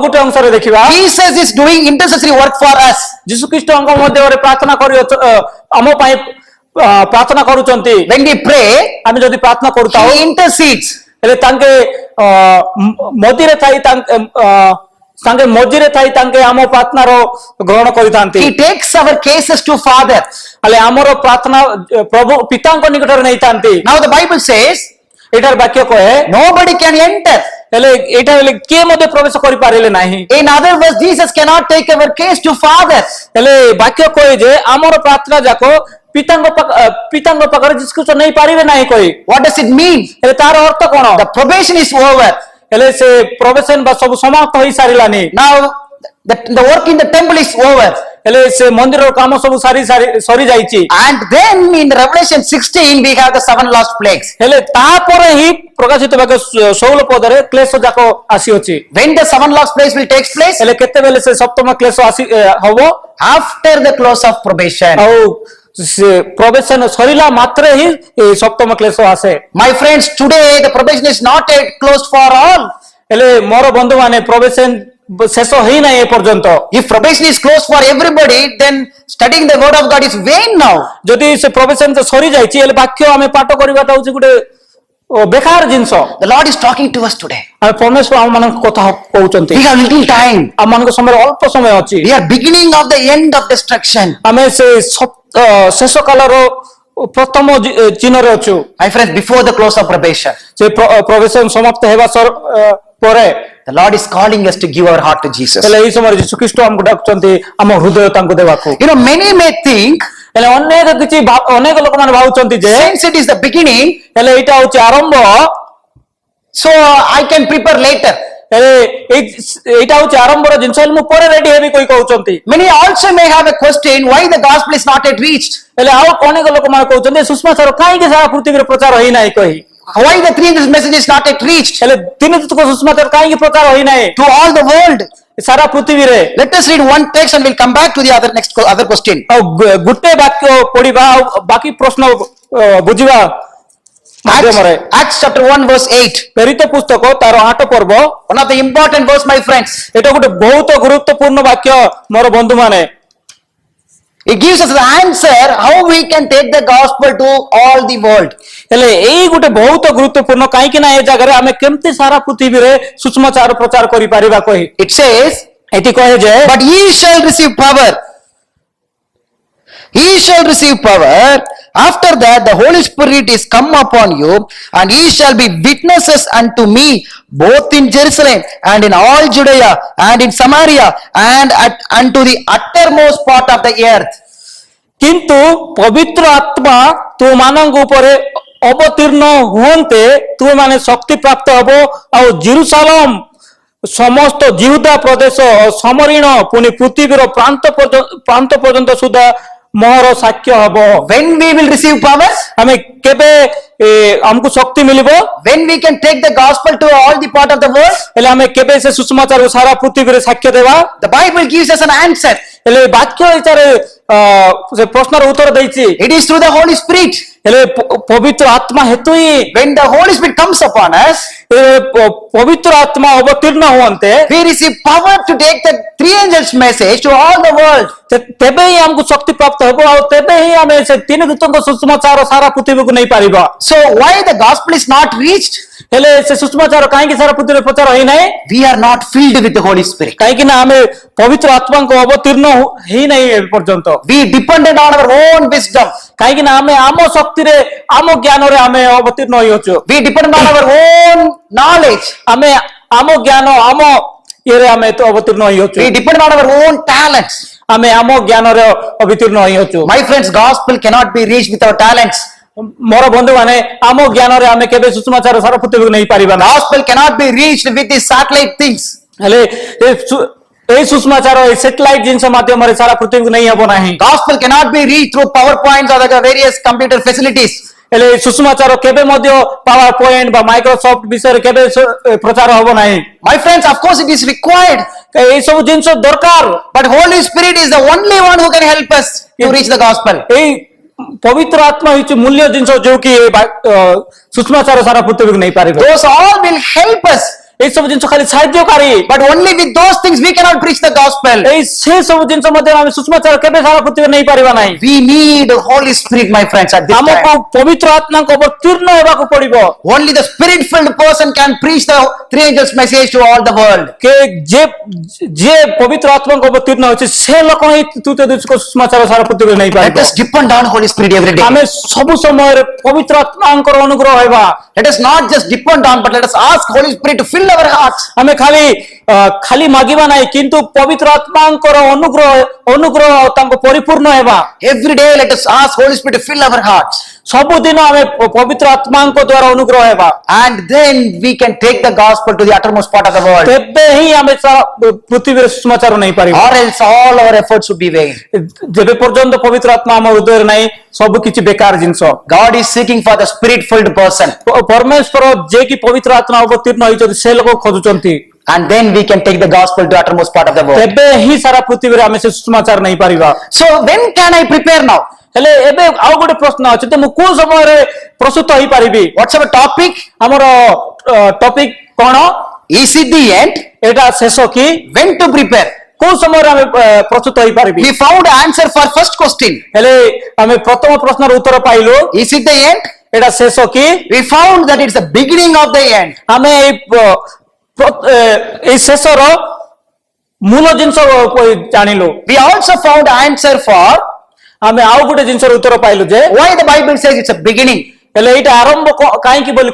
ଗୋଟେ ଅଂଶରେ ଦେଖିବା Jesus is doing intercessory work for us. ଯୀଶୁ ଖ୍ରୀଷ୍ଟଙ୍କ ମଧ୍ୟରେ ପ୍ରାର୍ଥନା କରି ଆମ ପାଇଁ ପ୍ରାର୍ଥନା କରୁଛନ୍ତି। When we pray, ଆମେ ଯଦି ପ୍ରାର୍ଥନା କରୁଥାଉ he intercedes. ହେଲେ ତାଙ୍କେ ମଝିରେ ଥାଇ ତାଙ୍କେ ଆମ ପ୍ରାର୍ଥନାର ଗ୍ରହଣ କରିଥାନ୍ତି। He takes our cases to Father. ହେଲେ ଆମର ପ୍ରାର୍ଥନା ପ୍ରଭୁ ପିତାଙ୍କ ନିକଟରେ ନେଇଥାନ୍ତି। Now the Bible says ଏଇଟାର ବାକ୍ୟ କହେ nobody can enter. ହେଲେ ଏଇଟା ହେଲେ କିଏ ମଧ୍ୟ ପ୍ରବେଶ କରିପାରିଲେ ନାହିଁ। In other words, Jesus cannot take our case to Father. ହେଲେ ବାକ୍ୟ କହେ ଯେ ଆମର ପ୍ରାର୍ଥନା ଯାକ ପିତାଙ୍କ ପାଖରେ ଯୀଶୁ ଖ୍ରୀଷ୍ଟ ନେଇ ପାରିବେ ନାହିଁ କହି। What does it mean? ହେଲେ ତାର ଅର୍ଥ କଣ? The probation is over. ହେଲେ ସେ ପ୍ରବେଶନ ବା ସବୁ ସମାପ୍ତ ହୋଇ ସାରିଲାନି। Now the work in the temple is over. ହେଲେ ସେ ମନ୍ଦିରର କାମ ସବୁ ସରି ଯାଇଛି। And then in Revelation 16 we have the seven last plagues. ହେଲେ ତାପରେ ହିଁ ପ୍ରକାଶିତ ବାକ୍ୟ 16 ପଦରେ କ୍ଲେଶ ଯାକ ଆସିଅଛି। When the seven last plagues will take place? ହେଲେ କେତେବେଳେ ସେ ସପ୍ତମ କ୍ଲେଶ ହବ? After the close of probation. ଆଉ ସେ ପ୍ରବେଶନ ସରିଲା ମାତ୍ରେ ହିଁ ସପ୍ତମ କ୍ଲେଶ ଆସେ। My friends, today the probation is not yet closed for all. ହେଲେ ମୋର ବନ୍ଧୁମାନେ ପ୍ରବେଶନ ଶେଷ ହେଇନାହିଁ ଏ ପର୍ଯ୍ୟନ୍ତ। If probation is closed for everybody, then studying the word of God is vain now. ଯଦି ସେ ପ୍ରବେଶନ ସରି ଯାଇଛି ହେଲେ ବାକ୍ୟ ଆମେ ପାଠ କରିବାଟା ହଉଛି ଗୋଟେ ବେକାର ଜିନିଷ। The Lord is talking to us today. ଆମେ ପରମେଶ୍ୱର ଆମମାନଙ୍କ କଥା କହୁଛନ୍ତି। We have little time. ଆମମାନଙ୍କ ସମୟରେ ଅଳ୍ପ ସମୟ ଅଛି। We are beginning of the end of destruction. ଆମେ ସେ ଶେଷ କାଳର ପ୍ରଥମ ଚିହ୍ନରେ ଅଛୁ। My friends, before the close of probation, ସେ ପ୍ରବେଶନ ସମାପ୍ତ ହେବା ପରେ the Lord is calling us to give our heart to Jesus. ହେଲେ ଏଇ ସମୟରେ ଯୀଶୁ ଖ୍ରୀଷ୍ଟ ଆମକୁ ଡାକୁଛନ୍ତି ଆମ ହୃଦୟ ତାଙ୍କୁ ଦେବାକୁ। You know, many may think ହେଲେ ଅନେକ ଲୋକମାନେ ଭାବୁଛନ୍ତି ଯେ since it is the beginning, ହେଲେ ଏଇଟା ହଉଛି ଆରମ୍ଭ, so I can prepare later. ହେଲେ ଏଇଟା ହଉଛି ଆରମ୍ଭର ଜିନିଷ ହେଲେ ମୁଁ ପରେ ରେଡି ହେବି କହି କହୁଛନ୍ତି। Many also may have a question why the gospel is not yet reached. ହେଲେ ଆଉ ଅନେକ ଲୋକମାନେ କହୁଛନ୍ତି ସୁଷମାଚାର କାହିଁକି ସାରା ପୃଥିବୀରେ ପ୍ରଚାର ହୋଇନାହିଁ କହି। Why the three angels message is not yet reached ହେଲେ ତିନି ଦୂତଙ୍କ ସୁଷମାଚାର କାହିଁକି ପ୍ରଚାର ହୋଇନାହିଁ to all the world. ସାରା ପୃଥିବୀରେ। Let us read one text and we'll come back to the other question. ଆଉ ଗୋଟେ ବାକ୍ୟ ପଢିବା ଆଉ ବାକି ପ୍ରଶ୍ନ ବୁଝିବା ମାଧ୍ୟମରେ। Acts chapter 1 verse 8. ପ୍ରେରିତ ପୁସ୍ତକ ତାର 8 ପର୍ବ, One of the important verse, my friends. ଏଟା ଗୋଟେ ବହୁତ ଗୁରୁତ୍ୱପୂର୍ଣ୍ଣ ବାକ୍ୟ ମୋର ବନ୍ଧୁମାନେ। It gives us the answer how we can take the gospel to all the world. ହେଲେ ଏଇ ଗୋଟେ ବହୁତ ଗୁରୁତ୍ୱପୂର୍ଣ୍ଣ କାହିଁକି ନା ଏ ଜାଗାରେ ଆମେ କେମିତି ସାରା ପୃଥିବୀରେ ସୁଷମାଚାର ପ୍ରଚାର କରିପାରିବା କହି। It says, ଏଠି କହେ ଯେ but ye shall receive power. Ye shall receive power After that, the Holy Spirit is come upon you, and ye shall be witnesses unto me, both in Jerusalem and in all Judea and in Samaria unto the uttermost part of the earth. କିନ୍ତୁ ପବିତ୍ର ଆତ୍ମା ତୁମମାନଙ୍କ ଉପରେ ଅବତୀର୍ଣ୍ଣ ହୁଅନ୍ତେ ତୁମେମାନେ ଶକ୍ତି ପ୍ରାପ୍ତ ହେବ ଆଉ ଜେରୁସାଲେମ ସମସ୍ତ ଜିହୁଦା ପ୍ରଦେଶ ସମରୀଣ ପୁଣି ପୃଥିବୀର ପ୍ରାନ୍ତ ପର୍ଯ୍ୟନ୍ତ ସୁଦ୍ଧା ମୋର ସାକ୍ଷ୍ୟ ହେବ। When we will receive power? ଆମେ କେବେ ଆମକୁ ଶକ୍ତି ମିଳିବ? When we can take the gospel to all the part of the world? ହେଲେ ଆମେ କେବେ ସେ ସୁସମାଚାରକୁ ସାରା ପୃଥିବୀରେ ସାକ୍ଷ୍ୟ ଦେବା? The Bible gives us an answer. ହେଲେ ବାକ୍ୟ ଏଠାରେ ସେ ପ୍ରଶ୍ନର ଉତ୍ତର ଦେଇଛି। It is through the Holy Spirit. ହେଲେ ପବିତ୍ର ଆତ୍ମା ହେତୁ ହିଁ When the Holy Spirit comes upon us, ପବିତ୍ର ଆତ୍ମା ଅବତୀର୍ଣ୍ଣ ହୁଅନ୍ତେ we receive power to take the three angels message to all the world. ତେବେ ହିଁ ଆମକୁ ଶକ୍ତି ପ୍ରାପ୍ତ ହେବ ଆଉ ତେବେ ହିଁ ଆମେ ସେ ତିନି ଦୂତଙ୍କ ସୁସମାଚାର ସାରା ପୃଥିବୀକୁ ନେଇପାରିବା। So why the gospel is not reached? ହେଲେ ସେ ସୁସମାଚାର କାହିଁକି ସାରା ପୃଥିବୀରେ ପ୍ରଚାର ହେଇନାହିଁ? We are not filled with the Holy Spirit. କାହିଁକି ନା ଆମେ ପବିତ୍ର ଆତ୍ମାଙ୍କ ଅବତୀର୍ଣ୍ଣ ହେଇନାହିଁ ଏ ପର୍ଯ୍ୟନ୍ତ। We depended on our own wisdom. କାହିଁକି ନା ଆମେ ଆମ ଶକ୍ତିରେ ଆମ ଜ୍ଞାନରେ ଆମେ ଅବତୀର୍ଣ୍ଣ ହେଇଅଛୁ। We depended on our own knowledge. ଆମେ ଆମ ଜ୍ଞାନ ଆମ ଇଏରେ ଆମେ ଅବତୀର୍ଣ୍ଣ ହେଇଅଛୁ। We depended on our own talents. ଆମେ ଆମ ଜ୍ଞାନରେ ଅବତୀର୍ଣ୍ଣ ହେଇଅଛୁ। My friends, gospel cannot be reached with our talents. ମୋର ବନ୍ଧୁମାନେ ଆମ ଜ୍ଞାନରେ ଆମେ କେବେ ସୁସମାଚାର ସାରା ପୃଥିବୀକୁ ନେଇପାରିବା ନା। Gospel cannot be reached with the satellite things. ହେଲେ এই ସୁସମାଚାର এই ସାଟେଲାଇଟ ଜିନିଷ ମାଧ୍ୟମରେ ସାରା ପୃଥିବୀକୁ ନେଇ ହେବ ନାହିଁ। Gospel cannot be reached through PowerPoints or the various computer facilities. ହେଲେ এই ସୁସମାଚାର କେବେ ମଧ୍ୟ ପାୱାର ପଏଣ୍ଟ ବା ମାଇକ୍ରୋସଫ୍ଟ ବିଷୟରେ କେବେ ପ୍ରଚାର ହେବ ନାହିଁ। My friends, of course it is required, এই ସବୁ ଜିନିଷ ଦରକାର। but Holy Spirit is the only one who can help us to reach the gospel. এই ପବିତ୍ର ଆତ୍ମା ହେଉଛି ମୂଲ୍ୟ ଜିନିଷ ଯୋଉ କି ସୁସମାଚାର ସାରା ପୃଥିବୀକୁ ନେଇପାରିବ। Those all will help us, এই ସବୁ ଜିନିଷ ଖାଲି ସାହାଯ୍ୟକାରୀ। but only with those things we cannot preach the gospel. এই ସେ ସବୁ ଜିନିଷ ମଧ୍ୟ ଆମେ ସୁସମାଚାର କେବେ ସାରା ପୃଥିବୀରେ ନେଇପାରିବା ନାହିଁ। We need the Holy Spirit, my friends, at this ଆମକୁ time. ପବିତ୍ର ଆତ୍ମାଙ୍କ ଅବତୀର୍ଣ୍ଣ ହେବାକୁ ପଡିବ। Only the spirit-filled person can preach the three angels message to all the world. ଯେ ପବିତ୍ର ଆତ୍ମାଙ୍କ ଅବତୀର୍ଣ୍ଣ ହେଉଛି ସେ ଲୋକ ହିଁ ତୃତୀୟ ଦୂତଙ୍କ ସୁସମାଚାର ସାରା ପୃଥିବୀରେ Let ନେଇପାରିବ। us depend on Holy Spirit every day. ଆମେ ସବୁ ସମୟରେ ପବିତ୍ର ଆତ୍ମାଙ୍କର ଅନୁଗ୍ରହ ହେବା। Let us not just depend on, but let us ask Holy Spirit to fill our hearts. ଆମେ ଖାଲି ମାଗିବା ନାହିଁ କିନ୍ତୁ ପବିତ୍ର ଆତ୍ମାଙ୍କର ଅନୁଗ୍ରହ ତାଙ୍କ ପରିପୂର୍ଣ୍ଣ ହେବା। Every day let us ask Holy Spirit to fill our hearts. ସବୁଦିନ ଆମେ ପବିତ୍ର ଆତ୍ମାଙ୍କ ଦ୍ୱାରା ଅନୁଗ୍ରହ ହେବା। And then we can take the gospel to the uttermost part of the world. ତେବେ ହିଁ ଆମେ ପୃଥିବୀରେ ସୁସମାଚାର ନେଇପାରିବା। Or else all our efforts would be vain. ଯେବେ ପର୍ଯ୍ୟନ୍ତ ପବିତ୍ର ଆତ୍ମା ଆମ ହୃଦୟରେ ନାହିଁ ସବୁ କିଛି ବେକାର ଜିନିଷ। God is seeking for the spirit-filled person. ପରମେଶ୍ୱର ଯେ କି ପବିତ୍ର ଆତ୍ମା ଅବତୀର୍ଣ୍ଣ ହେଇଛନ୍ତି ସେ ଲୋକ ଖୋଜୁଛନ୍ତି। And then we can take the gospel to uttermost part of the world. ତେବେ ହିଁ ସାରା ପୃଥିବୀରେ ଆମେ ସେ ସୁସମାଚାର ନେଇପାରିବା। So when can I prepare now? ହେଲେ ଏବେ ଆଉ ଗୋଟେ ପ୍ରଶ୍ନ ଅଛି ଯେ ମୁଁ କୋଉ ସମୟରେ ପ୍ରସ୍ତୁତ ହେଇପାରିବି? What's our topic? ଆମର ଟପିକ କଣ? Is it the end? ଏଇଟା ଶେଷ କି? When to prepare? କୋଉ ସମୟରେ ଆମେ ପ୍ରସ୍ତୁତ ହେଇପାରିବି? We found answer for first question. ହେଲେ ଆମେ ପ୍ରଥମ ପ୍ରଶ୍ନର ଉତ୍ତର ପାଇଲୁ। Is it the end? ଏଇଟା ଶେଷ କି? We found that it's the beginning of the end. ଆମେ ଏଇ ଶେଷର ମୂଳ ଜିନିଷ ଜାଣିଲୁ। We also found answer for ଆମେ ଆଉ ଗୋଟେ ଜିନିଷର ଉତ୍ତର ପାଇଲୁ ଯେ why the Bible says it's a beginning. ହେଲେ ଏଇଟା ଆରମ୍ଭ କାହିଁକି ବୋଲି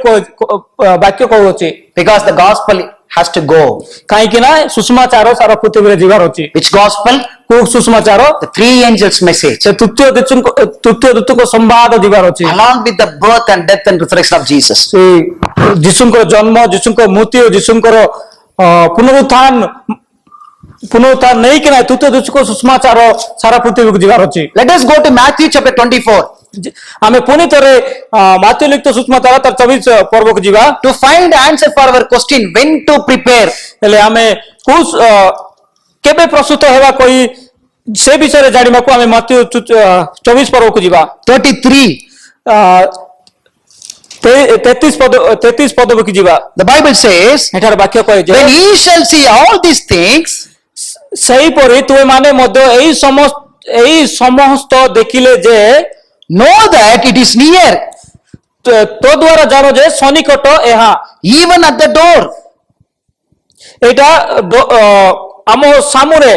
ବାକ୍ୟ କହୁଅଛି? Because the gospel has to go. କାହିଁକି ନା ସୁସମାଚାର ସାରା ପୃଥିବୀରେ ଯିବାର ଅଛି। Which gospel? କୋଉ ସୁସମାଚାର? The three angels message. ସେ ତୃତୀୟ ଦୂତଙ୍କ ସମ୍ବାଦ ଯିବାର ଅଛି। Along with the birth and death and resurrection of Jesus. ସେ ଯୀଶୁଙ୍କର ଜନ୍ମ, ଯୀଶୁଙ୍କ ମୃତ୍ୟୁ, ଯୀଶୁଙ୍କର ପୁନରୁତ୍ଥାନ ନେଇକିନା ତୃତୀୟ ଦୂତଙ୍କ ସୁସମାଚାର ସାରା ପୃଥିବୀକୁ ଯିବାର ଅଛି। Let us go to Matthew chapter 24. ଆମେ ପୁଣି ଥରେ ମାଥ୍ୟୁ ଲିଖିତ ସୁସମାଚାର ତାର 24 ପର୍ବକୁ ଯିବା। To find answer for our question when to prepare. ହେଲେ ଆମେ କେବେ ପ୍ରସ୍ତୁତ ହେବା କହି ସେ ବିଷୟରେ ଜାଣିବାକୁ ଆମେ ମାଥ୍ୟୁ 24 ପର୍ବକୁ ଯିବା। 33. 33 ପଦକୁ ଯିବା। The Bible says, ଏଠାରେ ବାକ୍ୟ କହେ ଯେ when ye shall see all these things, ସେହିପରି ତୁମେ ମାନେ ମଧ୍ୟ ଏଇ ସମସ୍ତ ଦେଖିଲେ ଯେ know that it is near, ତୋ ଦ୍ୱାରା ଜାଣ ଯେ ସନ୍ନିକଟ ଏହା। even at the door. ଏଇଟା ଆମ ସାମୁରେ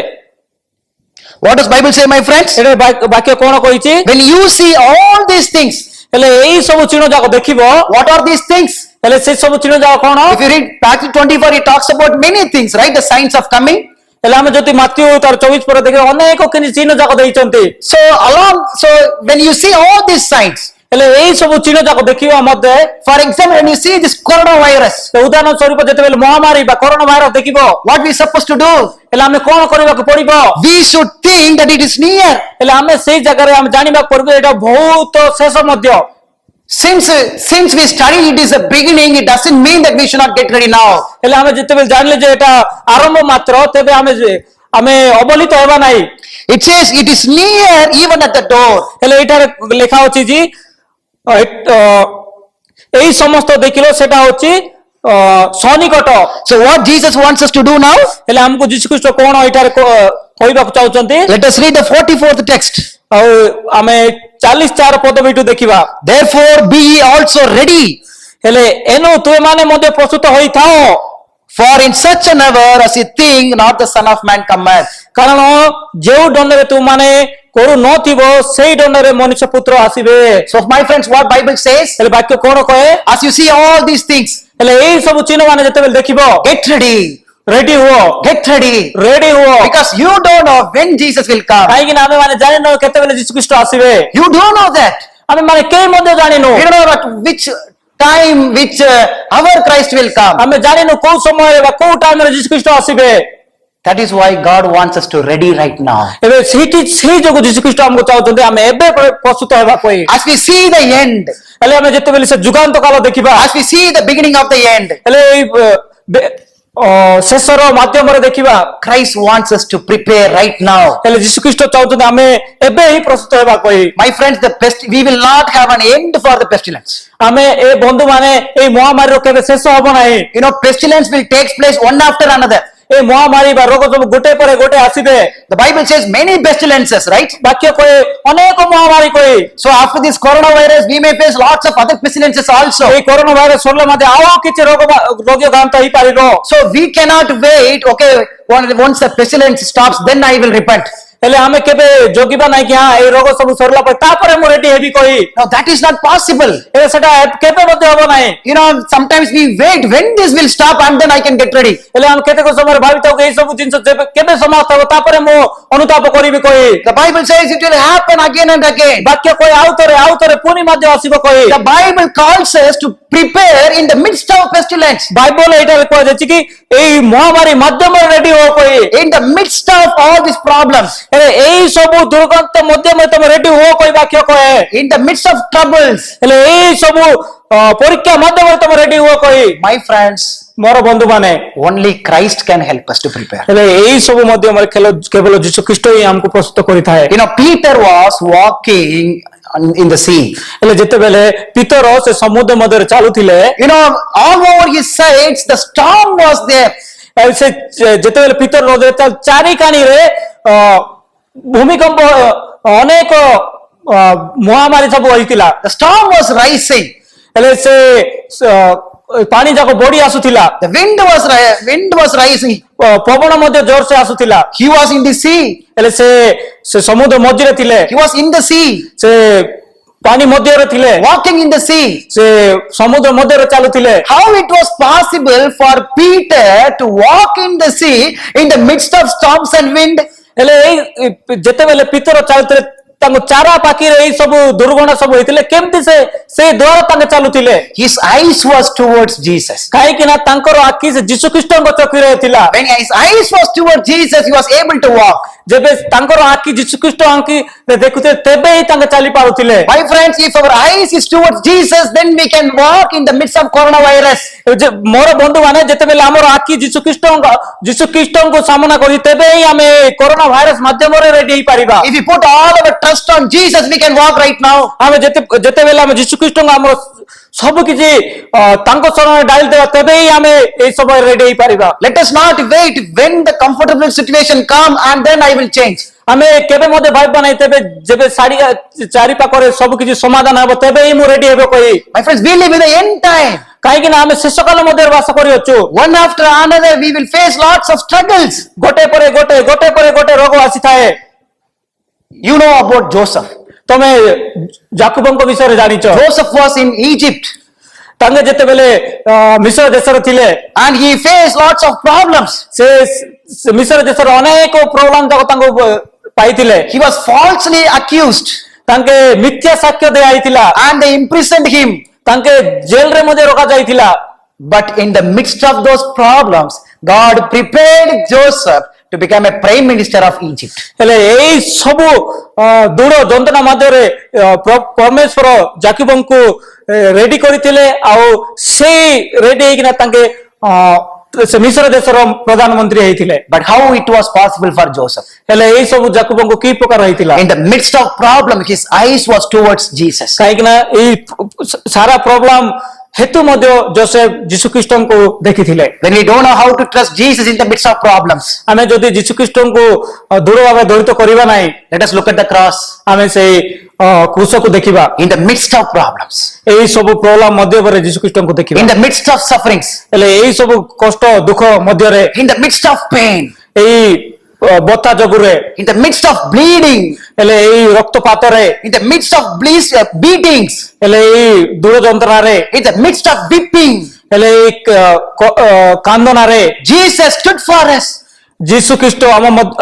What does Bible say, my friends? ଏଠି ବାକ୍ୟ କଣ କହିଛି? When you see all these things, ହେଲେ ଏଇ ସବୁ ଚିହ୍ନ ଯାକ ଦେଖିବ, what are these things? ହେଲେ ସେ ସବୁ ଚିହ୍ନ ଯାକ କଣ? If you read Matthew 24, he talks about many things, right? The signs of coming. ହେଲେ ଆମେ ଯଦି ମାଥ୍ୟୁ ତାର 24 ପରେ ଦେଖିବା ଅନେକ କିଛି ଚିହ୍ନ ଯାକ ଦେଇଛନ୍ତି। So when you see all these signs, ହେଲେ ଏଇ ସବୁ ଚିହ୍ନ ଯାକ ଦେଖିବା ମଧ୍ୟ, for example, when you see this coronavirus, ଉଦାହରଣ ସ୍ୱରୂପ ଯେତେବେଳେ ମହାମାରୀ ବା କରୋନା ଭାଇରସ ଦେଖିବ, what we supposed to do? ହେଲେ ଆମେ କଣ କରିବାକୁ ପଡିବ? We should think that it is near. ହେଲେ ଆମେ ସେଇ ଜାଗାରେ ଆମେ ଜାଣିବାକୁ ପଡିବ ଏଇଟା ବହୁତ ଶେଷ ମଧ୍ୟ। Since we study it is a beginning, it doesn't mean that we should not get ready now. ହେଲେ ଆମେ ଯେତେବେଳେ ଜାଣିଲେ ଯେ ଏଟା ଆରମ୍ଭ ମାତ୍ର, ତେବେ ଆମେ ଅବଲିତ ହେବା ନାହିଁ। It says it is near even at the door. ହେଲେ ଏଇଟାରେ ଲେଖା ଅଛି ଯେ ଏଇ ସମସ୍ତ ଦେଖିଲ ସେଟା ହଉଛି ସନିକଟ। So what Jesus wants us to do now? ହେଲେ ଆମକୁ ଯୀଶୁ ଖ୍ରୀଷ୍ଟ କଣ ଏଇଟାରେ କହିବାକୁ ଚାହୁଁଛନ୍ତି? Let us read the 44th text. ଆଉ ଆମେ 44 ପଦ ବିଠୁ ଦେଖିବା। Therefore be ye also ready, ହେଲେ ଏନୁ ତୁମେମାନେ ମଧ୍ୟ ପ୍ରସ୍ତୁତ ହୋଇଥାଅ, for in such an hour as ye think not the Son of Man cometh. କାରଣ ଯେଉଁ ଦଣ୍ଡରେ ତୁମମାନେ କରୁ ନଥିବ ସେଇ ଦଣ୍ଡରେ ମନୁଷ୍ୟ ପୁତ୍ର ଆସିବେ। So my friends, what Bible says? ହେଲେ ବାକ୍ୟ କଣ କହେ? As you see all these things, ହେଲେ ଏଇ ସବୁ ଚିହ୍ନ ମାନେ ଯେତେବେଳେ ଦେଖିବ, get ready, ରେଡି ହୁଅ, get ready, ରେଡି ହୁଅ, because you don't know when Jesus will come. କାହିଁକି ନା ଆମେ ମାନେ ଜାଣିନୁ କେତେବେଳେ ଯୀଶୁ ଖ୍ରୀଷ୍ଟ ଆସିବେ। You don't know that. ଆମେ ମାନେ କେହି ମଧ୍ୟ ଜାଣିନୁ, You don't know at which time, which hour Christ will come. ଆମେ ଜାଣିନୁ କୋଉ ସମୟରେ ବା କୋଉ ଟାଇମରେ ଯୀଶୁ ଖ୍ରୀଷ୍ଟ ଆସିବେ। That is why God wants us to ready right now. ଏବେ ସେଇ ଯୋଗୁ ଯୀଶୁ ଖ୍ରୀଷ୍ଟ ଆମକୁ ଚାହୁଁଛନ୍ତି ଆମେ ଏବେ ପ୍ରସ୍ତୁତ ହେବା ପାଇଁ। As we see the end, ହେଲେ ଆମେ ଯେତେବେଳେ ସେ ଯୁଗାନ୍ତ କାଳ ଦେଖିବା, as we see the beginning of the end, ହେଲେ ଏଇ ଶେଷର ମାଧ୍ୟମରେ ଦେଖିବା, Christ wants us to prepare right now. ହେଲେ ଯୀଶୁ ଖ୍ରୀଷ୍ଟ ଚାହୁଁଛନ୍ତି ଆମେ ଏବେ ହିଁ ପ୍ରସ୍ତୁତ ହେବା ପାଇଁ। My friends, we will not have an end for the pestilence. ଆମେ ଏ ବନ୍ଧୁ ମାନେ ଏଇ ମହାମାରୀର କେବେ ଶେଷ ହବ ନାହିଁ। You know, pestilence will take place one after another. ଏ ମହାମାରୀ ବା ରୋଗ ସବୁ ଗୋଟେ ପରେ ଗୋଟେ ଆସିବେ। The Bible says many pestilences, right? ବାକ୍ୟ କହେ ଅନେକ ମହାମାରୀ କହେ। So after this coronavirus, we may face lots of other pestilences also. ଏଇ କରୋନା ଭାଇରସ ସରିଲା ମଧ୍ୟ ଆଉ କିଛି ରୋଗ ଗାନ୍ତ ହେଇପାରିବ। So we cannot wait, okay, once the pestilence stops, then I will repent. ହେଲେ ଆମେ କେବେ ଜଗିବା ନାହିଁ କି ହଁ ଏଇ ରୋଗ ସବୁ ସରିଲା ପରେ ତାପରେ ମୁଁ ରେଡି ହେବି କହି। No, that is not possible. ହେଲେ ସେଟା କେବେ ମଧ୍ୟ ହବ ନାହିଁ। You know, sometimes we wait when this will stop and then I can get ready. ହେଲେ ଆମେ କେତେକ ସମୟରେ ଭାବିଥାଉ ଏଇ ସବୁ ଜିନିଷ କେବେ ସମାପ୍ତ ହବ ତାପରେ ମୁଁ ଅନୁତାପ କରିବି କହି। The Bible says it will happen again and again. ବାକ୍ୟ କହେ ଆଉ ଥରେ ପୁଣି ମଧ୍ୟ ଆସିବ କହି। The Bible calls us to prepare in the midst of pestilence. Bible ଏଇଟାରେ କୁହାଯାଇଛି କି ଏଇ ମହାମାରୀ ମାଧ୍ୟମରେ ରେଡି ହୁଅ କହି। In the midst of all these problems, ହେଲେ ଏଇ ସବୁ ଦୁର୍ଗନ୍ଧ ମଧ୍ୟମରେ ତମେ ରେଡି ହୁଅ କହି ବାକ୍ୟ କହେ। in the midst of troubles, ହେଲେ ଏଇ ସବୁ ପରୀକ୍ଷା ମାଧ୍ୟମରେ ତମେ ରେଡି ହୁଅ କହି। my friends, ମୋର ବନ୍ଧୁ ମାନେ, only Christ can help us to prepare. ହେଲେ ଏଇ ସବୁ ମଧ୍ୟମରେ କେବଳ ଯୀଶୁ ଖ୍ରୀଷ୍ଟ ହିଁ ଆମକୁ ପ୍ରସ୍ତୁତ କରିଥାଏ। You know, Peter was walking in the sea. ହେଲେ ଯେତେବେଳେ ପିତର ସେ ସମୁଦ୍ର ମଧ୍ୟରେ ଚାଲୁଥିଲେ, You know, all over his sides, the storm was there. ସେ ଯେତେବେଳେ ପିତର ନଦୀରେ ଚାରି କାନିରେ ଭୂମିକମ୍ପ ଅନେକ ମହାମାରୀ ସବୁ ହୋଇଥିଲା। The storm was rising. ହେଲେ ସେ ପାଣି ଯାକ ବଢି ଆସୁଥିଲା, The wind was rising. ପବନ ମଧ୍ୟ ଜୋରସେ ଆସୁଥିଲା। He was in the sea. ହେଲେ ସେ ସମୁଦ୍ର ମଝିରେ ଥିଲେ, He was in the sea, ସେ ପାଣି ମଧ୍ୟରେ ଥିଲେ, walking in the sea. ସେ ସମୁଦ୍ର ମଧ୍ୟରେ ଚାଲୁଥିଲେ। How it was possible for Peter to walk in the sea in the midst of storms and wind? ହେଲେ ଏଇ ଯେତେବେଳେ ପିତର ଚାଲୁଥିଲେ ତାଙ୍କ ଚାରା ପାଖିରେ ଏଇ ସବୁ ଦୁର୍ଘଟଣା ସବୁ ହେଇଥିଲେ, କେମିତି ସେ ଦ୍ୱାର ତାଙ୍କେ ଚାଲୁଥିଲେ? His eyes was towards Jesus. କାହିଁକି ନା ତାଙ୍କର ଆଖି ସେ ଯୀଶୁ ଖ୍ରୀଷ୍ଟଙ୍କ ଚକ୍ଷୁରେ ଥିଲା। When his eyes was towards Jesus, he was able to walk. ଯେବେ ତାଙ୍କର ଆଖି ଯୀଶୁ ଖ୍ରୀଷ୍ଟ ଆଖି ଦେଖୁଥିଲେ ତେବେ ହିଁ ତାଙ୍କେ ଚାଲି ପାରୁଥିଲେ। My friends, if our eyes is towards Jesus, then we can walk in the midst of coronavirus. ମୋର ବନ୍ଧୁ ମାନେ, ଯେତେବେଳେ ଆମର ଆଖି ଯୀଶୁ ଖ୍ରୀଷ୍ଟଙ୍କୁ ସାମ୍ନା କରି ତେବେ ହିଁ ଆମେ କରୋନା ଭାଇରସ ମାଧ୍ୟମରେ ରେଡି ହେଇପାରିବା। If we put all our trust on Jesus, we can walk right now. ଆମେ ଯେତେବେଳେ ଆମେ ଯୀଶୁ ଖ୍ରୀଷ୍ଟଙ୍କୁ ଆମର ସବୁ କିଛି ତାଙ୍କ ଶରଣରେ ଡାଳି ଦେବା ତେବେ ହିଁ ଆମେ ଏଇ ସମୟରେ ରେଡି ହେଇପାରିବା। Let us not wait when the comfortable situation come and then I will change. ଆମେ କେବେ ମଧ୍ୟ ଭାବିବା ନାହିଁ ତେବେ ଯେବେ ଚାରି ପାଖରେ ସବୁ କିଛି ସମାଧାନ ହେବ ତେବେ ହିଁ ମୁଁ ରେଡି ହେବେ କହି। My friends, we live in the end time. କାହିଁକି ନା ଆମେ ଶେଷ କାଳ ମଧ୍ୟରେ ବାସ କରିଅଛୁ। One after another, we will face lots of struggles. ଗୋଟେ ପରେ ଗୋଟେ ରୋଗ ଆସିଥାଏ। You know about Joseph. ତମେ ଯାକୁବଙ୍କ ବିଷୟରେ ଜାଣିଛ। Joseph was in Egypt ତାଙ୍କେ ଯେତେବେଳେ ମିଶ୍ର ଦେଶରେ ଥିଲେ and he faced lots of problems. ସେ ମିଶ୍ର ଦେଶରେ ଅନେକ ପ୍ରୋବ୍ଲେମ ତାଙ୍କୁ ପାଇଥିଲେ। He was falsely accused ତାଙ୍କେ ମିଥ୍ୟା ସାକ୍ଷ୍ୟ ଦିଆଯାଇଥିଲା and they imprisoned him. ତାଙ୍କେ ଜେଲରେ ମଧ୍ୟ ରଖାଯାଇଥିଲା। But in the midst of those problems, God prepared Joseph to become a prime minister of Egypt. ହେଲେ ଏଇ ସବୁ ଦୃଢ ଯନ୍ତ୍ରଣା ମଧ୍ୟରେ ପରମେଶ୍ୱର ଯାକୁବଙ୍କୁ ରେଡି କରିଥିଲେ ଆଉ ସେଇ ରେଡି ହେଇକିନା ତାଙ୍କେ ସେ ମିଶ୍ର ଦେଶର ପ୍ରଧାନମନ୍ତ୍ରୀ ହେଇଥିଲେ। But how it was possible for Joseph? ହେଲେ ଏଇ ସବୁ ଯାକୁବଙ୍କୁ କି ପ୍ରକାର ହେଇଥିଲା? In the midst of problem, his eyes was towards Jesus. କାହିଁକିନା ଏଇ ସାରା ପ୍ରୋବ୍ଲେମ ହେତୁ ମଧ୍ୟ ଯୋସେଫ ଯୀଶୁଖ୍ରୀଷ୍ଟଙ୍କୁ ଦେଖିଥିଲେ। When we don't know how to trust Jesus in the midst of problems, ଆମେ ଯଦି ଯୀଶୁଖ୍ରୀଷ୍ଟଙ୍କୁ ଦୃଢ ଭାବେ ଦଳିତ କରିବା ନାହିଁ, let us look at the cross. ଆମେ ସେଇ କ୍ରୁଶକୁ ଦେଖିବା। In the midst of problems, ଏଇ ସବୁ ପ୍ରୋବ୍ଲେମ ମଧ୍ୟରେ ଯୀଶୁଖ୍ରୀଷ୍ଟଙ୍କୁ ଦେଖିବା। in the midst of sufferings, ହେଲେ ଏଇ ସବୁ କଷ୍ଟ ଦୁଃଖ ମଧ୍ୟରେ, in the midst of pain, ଏଇ ବତା ଯୋଗୁରେ, in the midst of bleeding, ହେଲେ ଏଇ ରକ୍ତପାତରେ, in the midst of beatings, ହେଲେ ଏଇ ଦୂର ଯନ୍ତ୍ରଣାରେ, in the midst of whipping, ହେଲେ ଏଇ କାନ୍ଦଣାରେ Jesus stood for us. ଯୀଶୁଖ୍ରୀଷ୍ଟ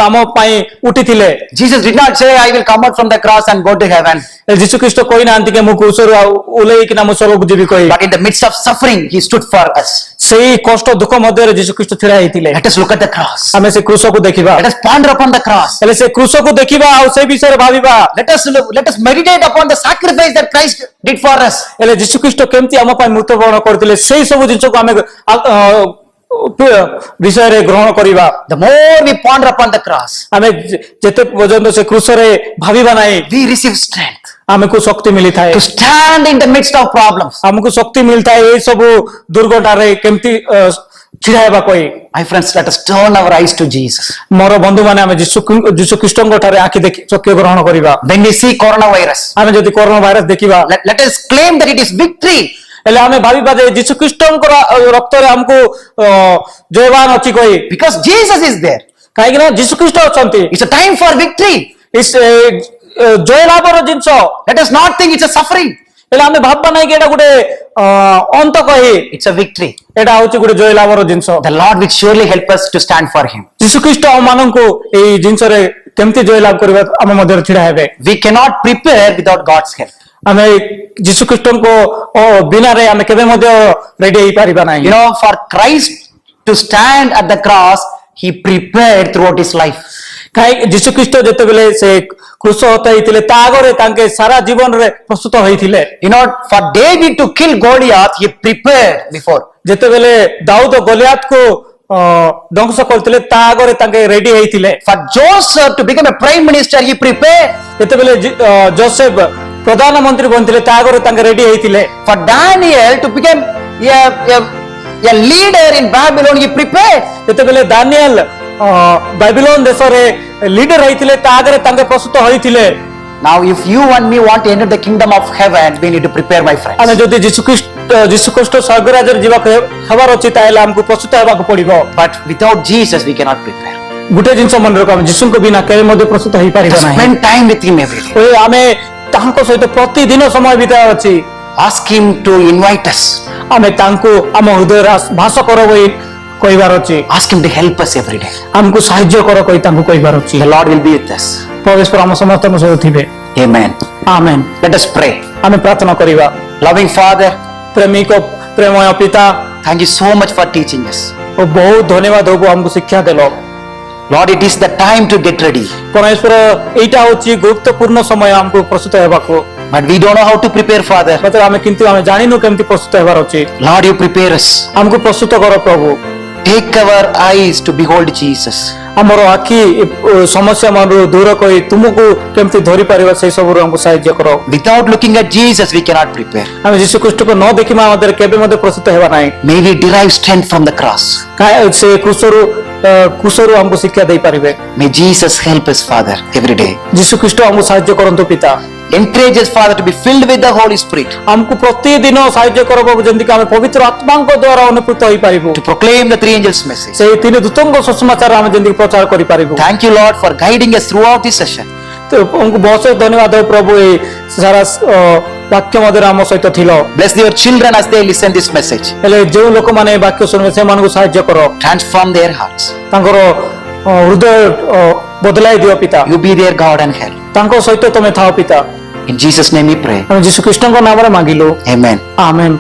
ଆମ ପାଇଁ ଉଠିଥିଲେ। Jesus did not say, I will come out from the cross and go to heaven. ଯୀଶୁଖ୍ରୀଷ୍ଟ କହିନାହାନ୍ତି କି ମୁଁ କ୍ରୁଶରୁ ଓହ୍ଲେଇକିନା ମୁଁ ସ୍ୱର୍ଗକୁ ଯିବି କହି। But in the midst of suffering, he stood for us. ସେଇ କଷ୍ଟ ଦୁଃଖ ମଧ୍ୟରେ ଯୀଶୁଖ୍ରୀଷ୍ଟ ଛିଡା ହେଇଥିଲେ। Let us look at the cross. ଆମେ ସେ କ୍ରୁଶକୁ ଦେଖିବା। Let us ponder upon the cross. ହେଲେ ସେ କ୍ରୁଶକୁ ଦେଖିବା ଆଉ ସେ ବିଷୟରେ ଭାବିବା। Let us meditate upon the sacrifice that Christ did for us. ହେଲେ ଯୀଶୁଖ୍ରୀଷ୍ଟ କେମିତି ଆମ ପାଇଁ ମୃତ୍ୟୁବରଣ କରିଥିଲେ ସେଇ ସବୁ ଜିନିଷକୁ ଆମେ ବିଷୟରେ ଗ୍ରହଣ କରିବା। The more we ponder upon the cross, ଆମେ ଯେତେ ପର୍ଯ୍ୟନ୍ତ ସେ କ୍ରୁଶରେ ଭାବିବା ନାହିଁ, we receive strength ଆମକୁ ଶକ୍ତି ମିଳିଥାଏ। to stand in the midst of problems. ଆମକୁ ଶକ୍ତି ମିଳିଥାଏ ଏଇ ସବୁ ଦୁର୍ଘଟଣାରେ କେମିତି ଛିଡା ହେବା କହି। My friends, let us turn our eyes to Jesus. ମୋର ବନ୍ଧୁମାନେ ଆମେ ଯୀଶୁଖ୍ରୀଷ୍ଟଙ୍କ ଠାରେ ଆଖି ଦେଖି ଚକ୍ଷୁ ଗ୍ରହଣ କରିବା। When we see coronavirus, ଆମେ ଯଦି କରୋନା ଭାଇରସ ଦେଖିବା, let us claim that it is victory. ହେଲେ ଆମେ ଭାବିବା ଯେ ଯୀଶୁଖ୍ରୀଷ୍ଟଙ୍କର ରକ୍ତରେ ଆମକୁ ଜୟବାନ ଅଛି କହି। Because Jesus is there. କାହିଁକି ନା ଯୀଶୁଖ୍ରୀଷ୍ଟ ଅଛନ୍ତି। It's a time for victory. ଜୟ ଲାଭର ଜିନିଷ। Let us not think it's a suffering. ହେଲେ ଆମେ ଭାବବା ନାହିଁ କି ଏଇଟା ଗୋଟେ ଅନ୍ତ କହି। It's a victory. ଏଇଟା ହଉଛି ଗୋଟେ ଜୟ ଲାଭର ଜିନିଷ। The Lord will surely help us to stand for him. ଯୀଶୁଖ୍ରୀଷ୍ଟ ଆମମାନଙ୍କୁ ଏଇ ଜିନିଷରେ କେମିତି ଜୟ ଲାଭ କରିବା ଆମ ମଧ୍ୟରେ ଛିଡା ହେବେ। We cannot prepare without God's help. ଆମେ ଯୀଶୁଖ୍ରୀଷ୍ଟଙ୍କ ବିନାରେ ଆମେ କେବେ ମଧ୍ୟ ରେଡି ହେଇପାରିବା ନାହିଁ। You know, for Christ to stand at the cross, he prepared throughout his life. କାହିଁକି ଯୀଶୁଖ୍ରୀଷ୍ଟ ଯେତେବେଳେ ସେ କ୍ରୁଶ ହତ ହେଇଥିଲେ ତା ଆଗରେ ତାଙ୍କେ ସାରା ଜୀବନରେ ପ୍ରସ୍ତୁତ ହୋଇଥିଲେ। You know, for David to kill Goliath, he prepared before. ଯେତେବେଳେ ଦାଉଦ ଗୋଲିଆତକୁ ଧ୍ୱଂସ କରିଥିଲେ ତା ଆଗରେ ତାଙ୍କେ ରେଡି ହେଇଥିଲେ। For Joseph to become a prime minister, he prepared. ଯେତେବେଳେ ଯୋସେଫ ପ୍ରଧାନମନ୍ତ୍ରୀ ବନିଥିଲେ ତା ଆଗରେ ତାଙ୍କେ ରେଡି ହେଇଥିଲେ। For Daniel to become a leader in Babylon, he prepared. ଯେତେବେଳେ ଦାନିଏଲ ବାବିଲୋନ ଦେଶରେ ଲିଡର ହେଇଥିଲେ ତା ଆଗରେ ତାଙ୍କେ ପ୍ରସ୍ତୁତ ହୋଇଥିଲେ। Now, if you and me want to enter the kingdom of heaven, we need to prepare, my friends. ଆମେ ଯଦି ଯୀଶୁଖ୍ରୀଷ୍ଟ ସ୍ୱର୍ଗରାଜ୍ୟରେ ଯିବାକୁ ହେବାର ଅଛି ତାହେଲେ ଆମକୁ ପ୍ରସ୍ତୁତ ହେବାକୁ ପଡିବ। But without Jesus, we cannot prepare. ଗୋଟେ ଜିନିଷ ମନେ ରଖ, ଆମେ ଯୀଶୁଙ୍କ ବିନା କେବେ ମଧ୍ୟ ପ୍ରସ୍ତୁତ ହେଇପାରିବା ନାହିଁ। Spend time with him every day. ଆମେ ତାଙ୍କ ସହିତ ପ୍ରତିଦିନ ସମୟ ବିତାଇବା ଅଛି। Ask him to invite us. ଆମେ ତାଙ୍କୁ ଆମ ହୃଦୟରେ ବାସ କର ବୋଲି କହିବାର ଅଛି। Ask him to help us every day. ଆମକୁ ସାହାଯ୍ୟ କର କହି ତାଙ୍କୁ କହିବାର ଅଛି। The Lord will be with us. ପରମେଶ୍ୱର ଆମ ସମସ୍ତଙ୍କ ସହିତ ଥିବେ। Amen. ଆମେନ୍। Let us pray. ଆମେ ପ୍ରାର୍ଥନା କରିବା। Loving Father, ପ୍ରେମୟ ପିତା, thank you so much for teaching us. ଓ ବହୁତ ଧନ୍ୟବାଦ ହବୁ ଆମକୁ ଶିକ୍ଷା ଦେଲ। Lord, it is the time to get ready. ପରମେଶ୍ୱର ଏଇଟା ହଉଛି ଗୁରୁତ୍ୱପୂର୍ଣ୍ଣ ସମୟ ଆମକୁ ପ୍ରସ୍ତୁତ ହେବାକୁ। But we don't know how to prepare, Father. କିନ୍ତୁ ଆମେ ଜାଣିନୁ କେମିତି ପ୍ରସ୍ତୁତ ହେବାର ଅଛି। Lord, you prepare us. ଆମକୁ ପ୍ରସ୍ତୁତ କର ପ୍ରଭୁ। Take our eyes to behold Jesus. ଆମର ଆଖି ସମସ୍ୟା ମାନରୁ ଦୂର କରି ତୁମକୁ କେମିତି ଧରି ପାରିବା ସେଇ ସବୁରୁ ଆମକୁ ସାହାଯ୍ୟ କର। Without looking at Jesus, we cannot prepare. ଆମେ ଯୀଶୁଖ୍ରୀଷ୍ଟକୁ ନ ଦେଖିବା ମଧ୍ୟରେ କେବେ ମଧ୍ୟ ପ୍ରସ୍ତୁତ ହେବା ନାହିଁ। May we derive strength from the cross. ସେ କ୍ରୁଶରୁ ଆମକୁ ଶିକ୍ଷା ଦେଇପାରିବେ। May Jesus help us, Father, every day. ଯୀଶୁଖ୍ରୀଷ୍ଟ ଆମକୁ ସାହାଯ୍ୟ କରନ୍ତୁ ପିତା। Encourage us, Father, to be filled with the Holy Spirit. ଆମକୁ ପ୍ରତିଦିନ ସାହାଯ୍ୟ କର ପ୍ରଭୁ, ଯେମିତି ଆମେ ପବିତ୍ର ଆତ୍ମାଙ୍କ ଦ୍ୱାରା ଅନୁଭୂତ ହୋଇପାରିବୁ। To proclaim the three angels' message. ସେଇ ତିନି ଦୂତଙ୍କ ସୁସମାଚାର ଆମେ ଯେମିତି ପ୍ରଚାର କରିପାରିବୁ। Thank you, Lord, for guiding us throughout this session. ତ तुमको बहुत बहुत धन्यवाद हो प्रभु ये सारा वाक्य मध्य आम सहित Thiel Bless your children as they listen this message. हेले जो लोक माने वाक्य सुनबे से मानको सहाय्य करो Transform their hearts. तांकर हृदय बदलाई दियो पिता You be their God and help. तांको सहित तमे थाओ पिता In Jesus' name we pray. हम यीशु ख्रीष्ट को नाम रे मांगिलो Amen. आमेन